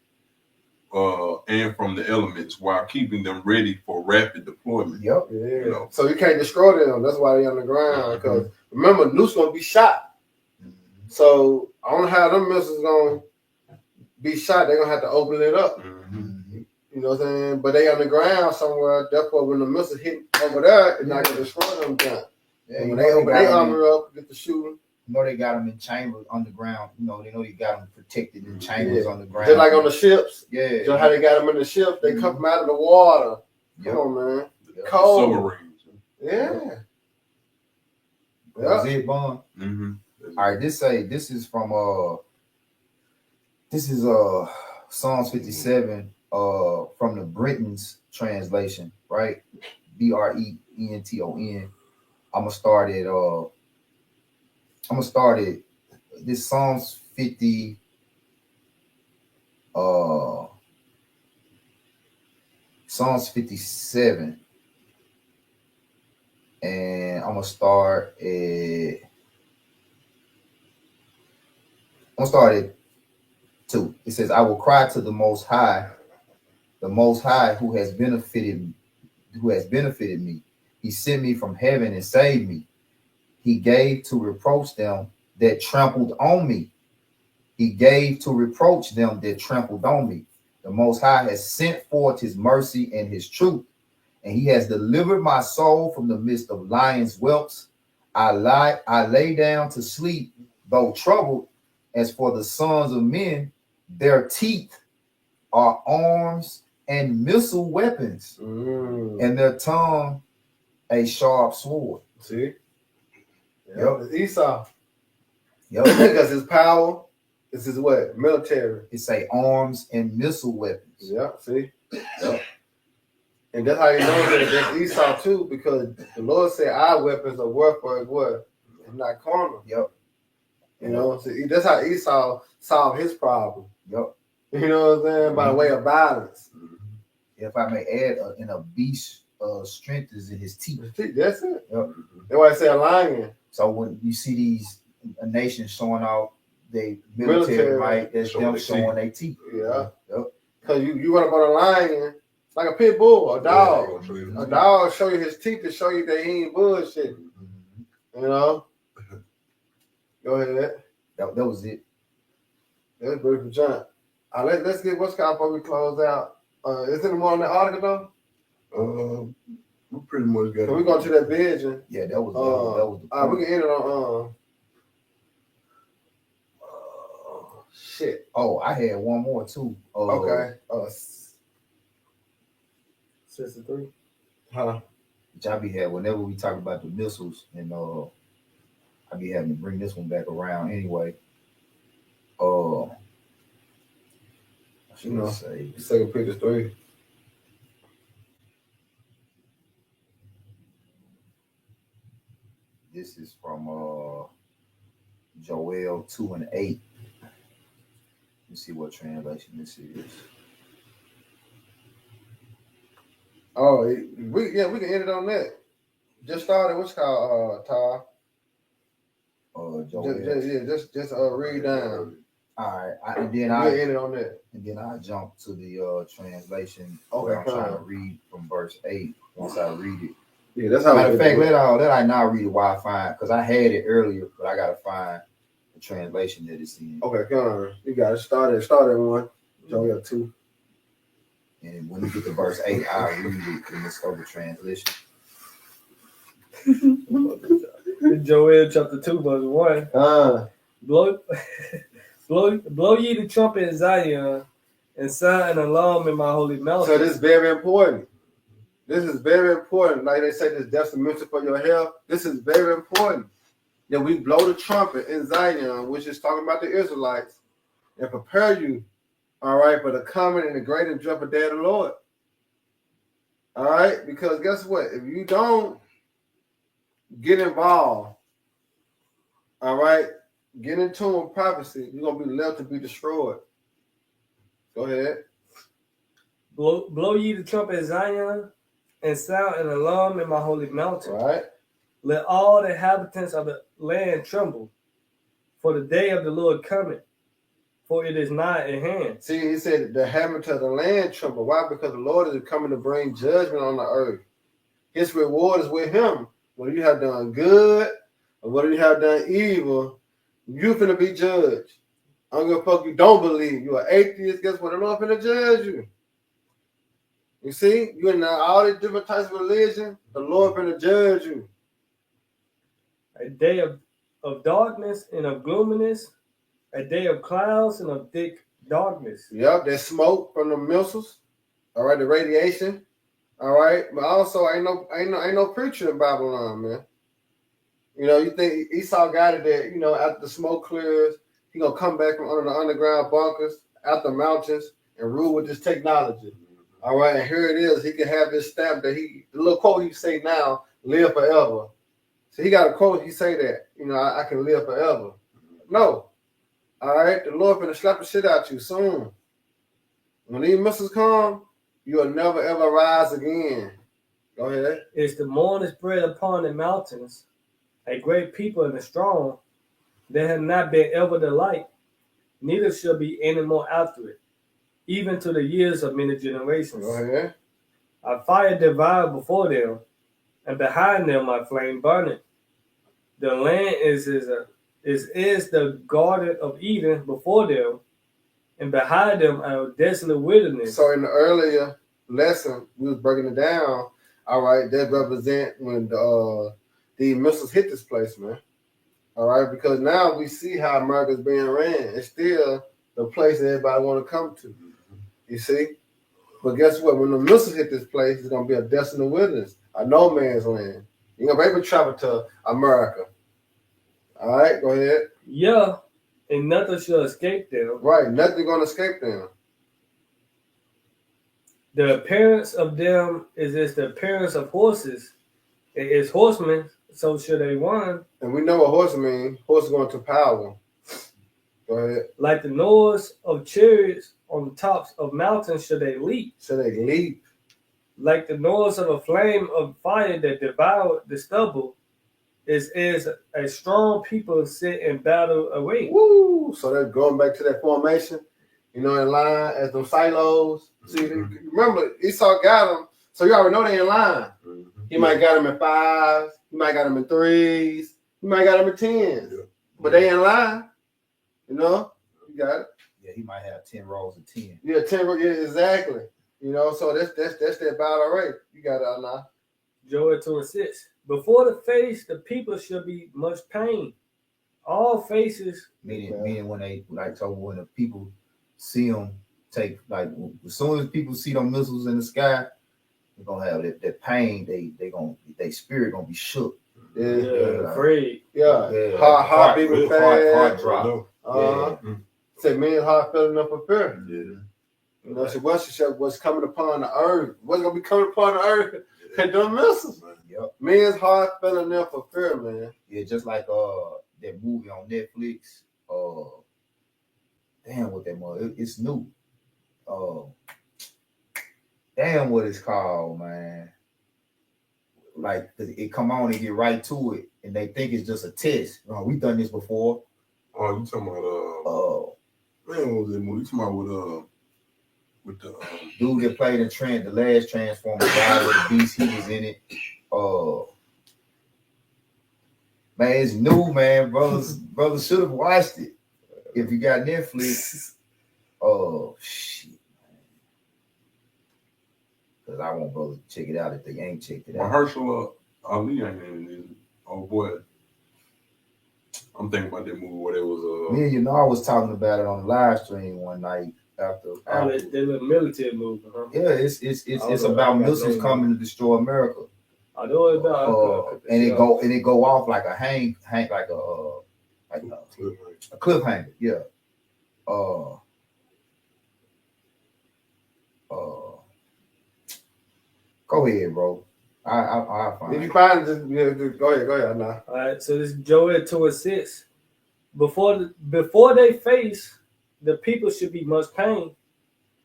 and from the elements while keeping them ready for rapid deployment. Yep. Yeah. You know. So you can't destroy them. That's why they underground. Because remember, nukes gonna be shot. So I don't know how them missiles gonna be shot. They're gonna have to open it up. You know what I'm saying? But they underground somewhere. Therefore, when the missile hit over there, it's not gonna destroy them. Yeah, when they open their armor up, get the shooting. You know they got them in chambers underground. You know they know you got them protected in chambers underground. Just like on the ships. Yeah. Just how they got them in the ship. They come out of the water. Yep. Come on, man. Cold. Submarines. Yeah. That's it, Bond. All right, this is from Psalms 57 from the Brenton's translation, right? Brenton. I'm gonna start it. This Psalms 50. Psalms 57, and I'm gonna start at 2. It says, "I will cry to the Most High who has benefited me. He sent me from heaven and saved me. He gave to reproach them that trampled on me. He gave to reproach them that trampled on me. The Most High has sent forth his mercy and his truth, and he has delivered my soul from the midst of lions' whelps. I lay down to sleep, though troubled. As for the sons of men, their teeth are arms and missile weapons, and their tongue a sharp sword." See? Yep. It's Esau. Yep. Because his power is his what? Military. It's a arms and missile weapons. Yeah, see? Yep. And that's how you know that that's Esau too, because the Lord said our weapons are warfare as what? It's not carnal. Yep. You know, so that's how Esau solved his problem. Yep. You know what I'm saying? By way of violence. If I may add, in a beast strength is in his teeth. That's it. Yep. That's why I say a lion. So when you see these nations showing out their military might, that's them showing their teeth. Yeah. Yep. Because you run up on a lion, like a pit bull, a dog. A dog show you his teeth to show you that he ain't bullshit. You know? Go ahead. That was it. That's beautiful, John. Let's get what's called before we close out. Is there more on that article though? We pretty much got. So we're going to that vision. Yeah, that was the we can end it on shit. Oh, I had one more too. Okay. 63. Huh? Which I be had whenever we talk about the missiles, and I be having to bring this one back around anyway. You know, say Second Peter 3. this is from Joel 2:8. Let's see what translation this is. Oh, we can end it on that. Just started. What's called Ty? Joel. Just read down. All right, and then I end it on that. And then I jump to the translation. Okay, where I'm trying to read from verse 8. Once I read it, yeah, that's how. Matter of fact, let I now read it while I find, because I had it earlier, but I gotta find the translation that it's in. Okay, come on. You got it. Start at 1. Joe got 2. And when we get to verse 8, I'll read it in this other translation. Joel chapter 2, verse 1. Blow, blow ye the trumpet in Zion, and sound an alarm in my holy mountain. So this is very important. This is very important. Like they say, this detrimental for your health. This is very important that we blow the trumpet in Zion, which is talking about the Israelites, and prepare you, all right, for the coming and the great and dreadful day of the Lord. All right, because guess what? If you don't get involved, all right, get in tune with prophecy, you're gonna be left to be destroyed. Go ahead. Blow ye the trumpet in Zion, and sound an alarm in my holy mountain. All right. Let all the inhabitants of the land tremble, for the day of the Lord cometh, for it is nigh at hand. See, he said the inhabitants of the land tremble. Why? Because the Lord is coming to bring judgment on the earth. His reward is with him. Whether you have done good or whether you have done evil, you're finna be judged. I don't give a fuck you don't believe. You're an atheist. Guess what? The Lord finna judge you. You see? You're in all these different types of religion. The Lord finna judge you. A day of darkness and of gloominess, a day of clouds and of thick darkness. Yep, there's smoke from the missiles. All right, the radiation. All right, but also ain't no preacher in Babylon, man. You know, you think Esau got it that, you know, after the smoke clears, he gonna come back from under the underground bunkers, out the mountains, and rule with this technology. All right, and here it is. He can have his stamp that the little quote he say now, live forever. So he got a quote, he say that, you know, I can live forever. No. All right, the Lord finna slap the shit out you soon. When these missiles come, you'll never ever rise again. Go ahead. It's the morning spread upon the mountains, a great people and a strong. There have not been ever the like, neither shall be any more after it, even to the years of many generations. Go ahead. A fire devoured before them, and behind them my flame burning. The land is the garden of Eden before them, and behind them a desolate wilderness. So in the earlier lesson, we was breaking it down. All right, that represent when the missiles hit this place, man. All right, because now we see how America's being ran. It's still the place that everybody want to come to. You see? But guess what? When the missiles hit this place, it's going to be a desolate wilderness, a no man's land. You're going to be able to travel to America. All right, go ahead. Yeah, and nothing shall escape them. Right, nothing going to escape them. The appearance of them is as the appearance of horses. It is horsemen, so shall they run. And we know what horse means. Horse going to power. Go ahead. Like the noise of chariots on the tops of mountains shall they leap. So they leap. Like the noise of a flame of fire that devoured the stubble is a strong people sit in battle array. Woo! So they're going back to that formation, you know, in line as them silos. See, remember, Esau got them, so you already know they in line. He might got them in 5s, he might got them in 3s, he might got them in 10s, but they in line. You know, you got it. Yeah, he might have 10 rows of 10. Yeah, 10 rows. Yeah, exactly. You know, so that's that battle rate. You got it now. Joel 2:6. Before the face, the people shall be much pain. All faces. Meaning when they when the people see them take, like, as soon as people see them missiles in the sky, they're gonna have that pain. They spirit gonna be shook. Yeah, afraid. Yeah. Heart beating fast. Heart drop. Say men's heart fell enough for fear. Yeah. You know, so what's coming upon the earth? What's gonna be coming upon the earth? And them missiles. Yep. Men's heart fell enough for fear, man. Yeah, just like that movie on Netflix. Damn, what that was? It's new. Damn, what it's called, man. Like, it come on and get right to it, and they think it's just a test. We've done this before. Oh, you talking about man, what was that movie? You talking about with the dude that played in the last Transformer, guy with the beast, he was in it. Man, it's new, man. Brothers should have watched it. If you got Netflix, oh shit. Because I want brothers to check it out if they ain't checked it out. Mahershala Ali ain't in it. Oh boy. I'm thinking about that movie where there was Me and you know I was talking about it on the live stream one night after. Oh, that little military movie, huh? Yeah, it's about missiles coming to destroy America. I know it's about and it go off like a hang like a cliffhanger. Yeah. Go ahead, bro. I find If you find it, just go ahead now. All right, so this Joel 2:6. Before they face, the people should be much pain.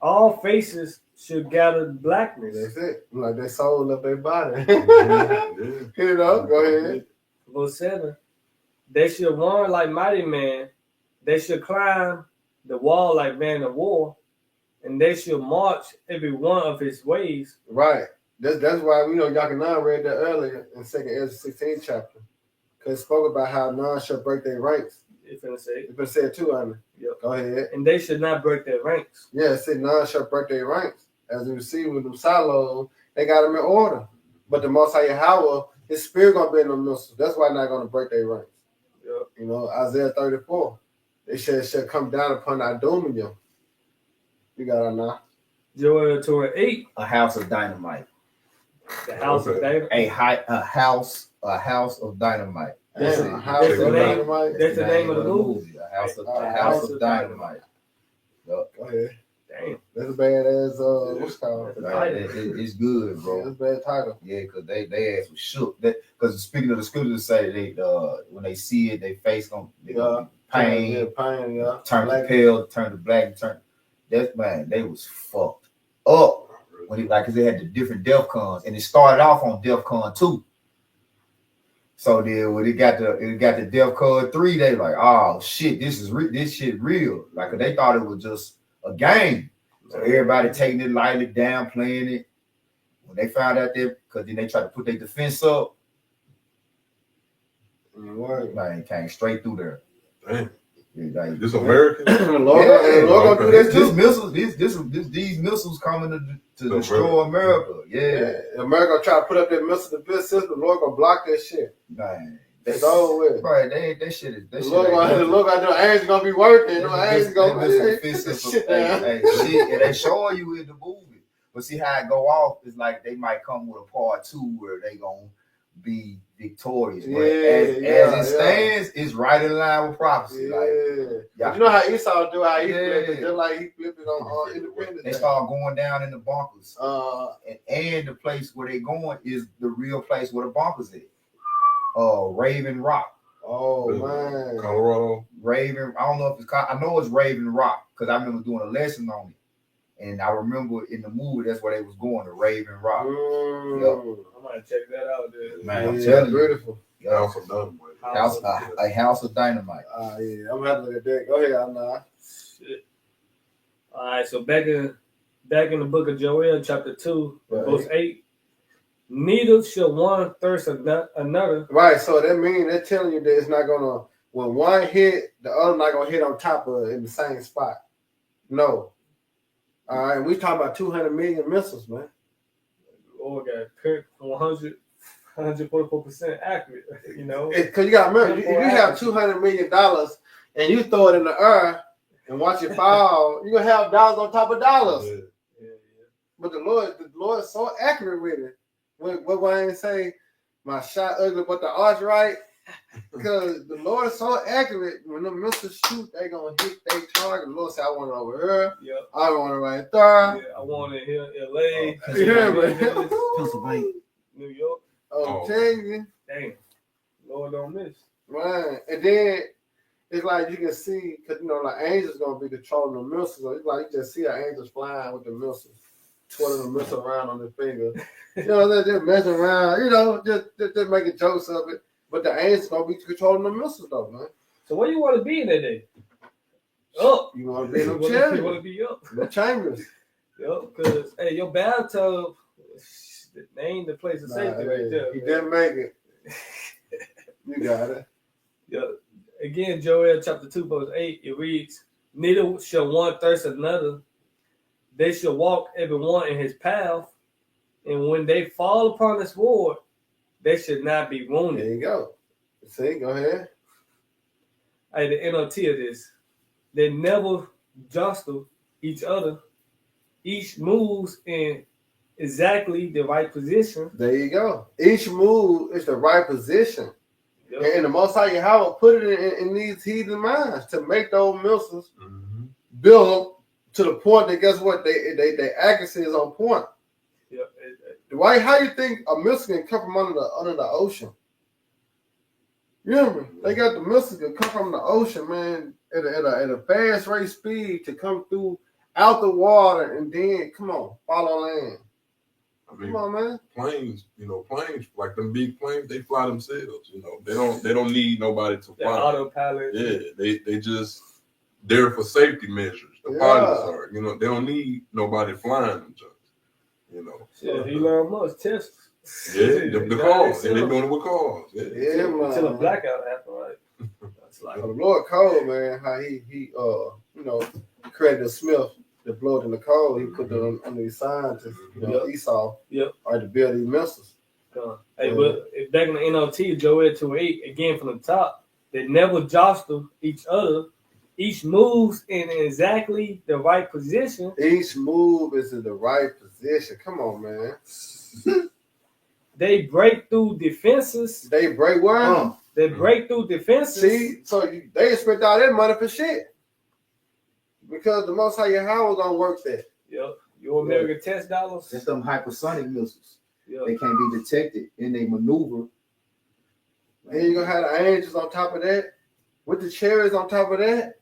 All faces should gather blackness. That's it. Like they sold up their body. Yeah. You know, go ahead. Verse 7. They should run like mighty men. They should climb the wall like man of war. And they should march every one of his ways. Right. That's why Yakanan read that earlier in 2nd Ezra 16 chapter. Because it spoke about how none shall break their ranks. It's gonna say. It's been said too, Anna. Yep. Go ahead. And they should not break their ranks. Yeah, it said none shall break their ranks. As you see with them silos, they got them in order. But the Most High Yahweh, his spirit gonna be in them missiles. That's why they're not gonna break their ranks. Yep. You know, Isaiah 34. They shall come down upon Idumeum. You got it now. Joel 2:8. a house of dynamite. The house of David. A house of dynamite. That's Damn, it. a house That's the of name. dynamite. That's the name of the movie. A house of dynamite. Yup. Go ahead. Damn. That's a bad ass what's it called? It's good, Yeah, bro. that's a bad title. Yeah, because they ass was shook. Because speaking of the scriptures say they when they see it, they face gonna be pain, Yeah, pain, yeah. turn Like- to pale, turn to black, turn. That man, they was fucked up when it cause they had the different DEFCONs, and it started off on DEFCON 2. So then when it got the DEFCON 3, they like, oh shit, this shit real. Like they thought it was just a game. So everybody taking it lightly, downplaying it. When they found out that, because then they tried to put their defense up, Word. man, came straight through there. Damn. Like, This American? The Lord gonna do this too. these missiles coming to destroy America. Yeah, America try to put up their missile defense system. The Lord gonna block that shit. man. It's over with. Right, that shit is. The Lord gonna the angels gonna be working. The angels gonna be shit down. And they showing you in the movie. But see how it go off is like they might come with a part 2 where they gonna be victorious. But as it stands, it's right in line with prophecy. Yeah. Like, But you know how Esau do, how he flipped it, just like he flipped it on Independence they Day. start going down in the bunkers. And And the place where they going is the real place where the bunkers is. Raven Rock. oh man, Colorado. Raven, I don't know if it's called, I know it's Raven Rock because I remember doing a lesson on it. And I remember in the movie that's where they was going, to Raven Rock. I might check that out, dude. Man, I'm yeah, telling you. beautiful. House of Dynamite. A house of dynamite. Yeah, I'm gonna have to look at that. Go ahead, Anna. Shit. All right, so back in the book of Joel, chapter 2, verse 8. Neither shall one thirst another. Right, so that means they're telling you that it's not gonna, when one hit, the other not gonna hit on top of it in the same spot. No. All right, we talking about 200 million missiles, man. Or got picked 144% accurate, you know. Because you got to remember, if you have $200 million and you throw it in the air and watch it fall, you're gonna have dollars on top of dollars. Yeah. But the Lord is so accurate with it. What Wayne say, my shot ugly, but the arch right. Because the Lord is so accurate. When the missiles shoot, they gonna hit their target. The Lord say, I want it over here. Yep. I want it right there. Yeah, I want it here in LA, Pennsylvania. New York. I'm telling you. Damn. Lord don't miss. Right. And then it's like you can see, because like angels gonna be controlling the missiles. So it's like you just see our angels flying with the missiles, twirling the missile around on their finger. They're just messing around, just making jokes of it. But the angels gonna be controlling the missiles though, man. So where you want to be in that day? Up. You wanna be in them You chambers. want to be up. The chambers. Yep, because hey, your bathtub, they ain't the place of safety right there. He man. didn't make it. You got it. Yeah. Again, Joel chapter 2, verse 8, it reads, neither shall one thirst another. They shall walk every one in his path. And when they fall upon the sword, they should not be wounded. There you go. See, go ahead. Hey, the NLT of this. They never jostle each other. Each moves in exactly the right position. There you go. Each move is the right position. Yep. And the Most High Yahweh put it in these heathen minds to make those missiles build up to the point that guess what? They accuracy is on point. Yep. Why? How you think a missile can come from under the ocean? You hear me? They got the missiles that come from the ocean, man, at a fast rate speed to come through out the water and then come on, follow land. I mean, Come on, man. planes like them big planes, they fly themselves. They don't need nobody to The fly. autopilot. Yeah, they just there for safety measures. The pilots are, they don't need nobody flying them just, Yeah, Elon Musk test. Yeah, the cars, and they're doing it with cars. Yeah, man. Until a blackout happened, right? That's like The Lord called, man, how he created a smith that blow it in the coal. He put it under his scientists, Esau, or to build these missiles. Hey, but back in the NLT, Joel 2:8, again from the top, they never jostle each other. Each moves in exactly the right position. Each move is in the right position. Come on, man. They break through defenses. They break what? They break through defenses. See, so they spent all that money for shit. Because the Most High Yahweh gonna work that. Yep. Your American test dollars. That's them hypersonic missiles. Yep. They can't be detected and they maneuver. And you're gonna have the angels on top of that, with the chariots on top of that.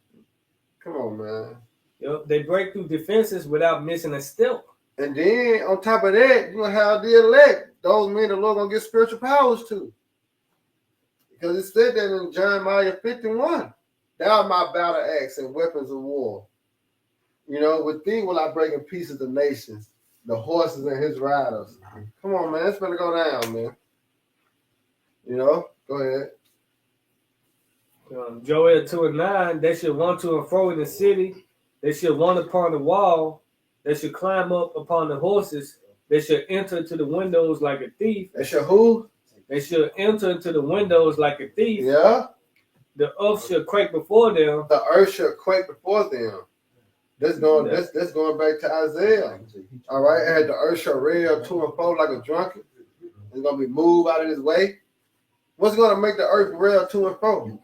Come on, man. Yep. They break through defenses without missing a step. And then on top of that, you're gonna have the elect. Those men the Lord gonna get spiritual powers too. Because it said that in Jeremiah 51. Thou art my battle axe and weapons of war. With thee will I break in pieces the nations, the horses and his riders. Come on, man. It's gonna go down, man. Go ahead. Joel 2:9, they should run to and fro in the city. They should run upon the wall. They should climb up upon the horses. They should enter into the windows like a thief. They should who? They should enter into the windows like a thief. Yeah. The earth should quake before them. The earth should quake before them. That's going back to Isaiah. All right. And the earth shall rail to and fro like a drunkard. It's gonna be moved out of his way. What's gonna make the earth rail to and fro?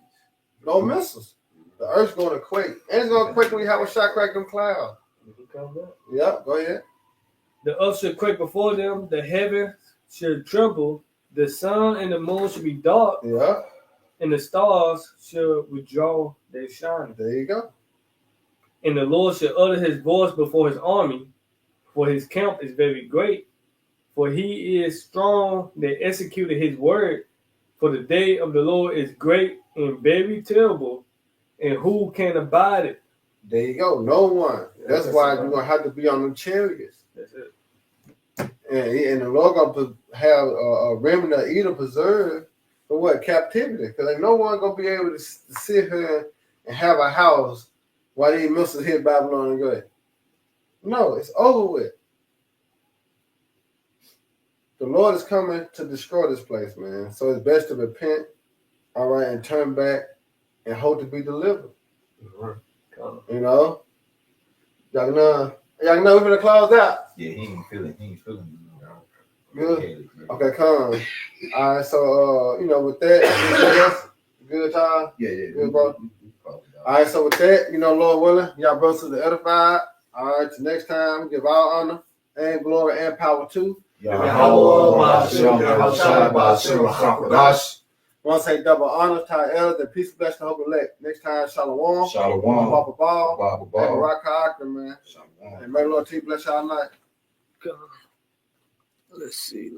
No missiles. The earth's gonna quake. And it's gonna quake when you have a shot crack them clouds. Yeah, go ahead. The earth should quake before them. The heavens should tremble. The sun and the moon should be dark. Yeah. And the stars should withdraw their shine. There you go. And the Lord should utter his voice before his army, for his camp is very great. For he is strong that executed his word. For the day of the Lord is great and very terrible. And who can abide it? There you go. No one. That's why you're going to have to be on them chariots. That's it. And the Lord going to have a remnant of Edom preserved for what? Captivity. Because ain't no one going to be able to sit here and have a house while these missiles hit Babylon and go. No, it's over with. The Lord is coming to destroy this place, man. So it's best to repent, all right, and turn back and hope to be delivered. Right. Y'all know we're gonna close out. Yeah, he ain't feeling. Good. Okay, come. All right, so with that, good time. Yeah. Good, bro. All right, so with that, Lord willing, y'all brothers to the edified. All right, till next time, give all honor and glory and power to want to say double honor to our elders and peace, bless the hope elect. Next time, shalom. Shalom. Papa Ball. Baba And Ball. Rock Akron, man. Shalom. And may the Lord bless y'all night. Let's see.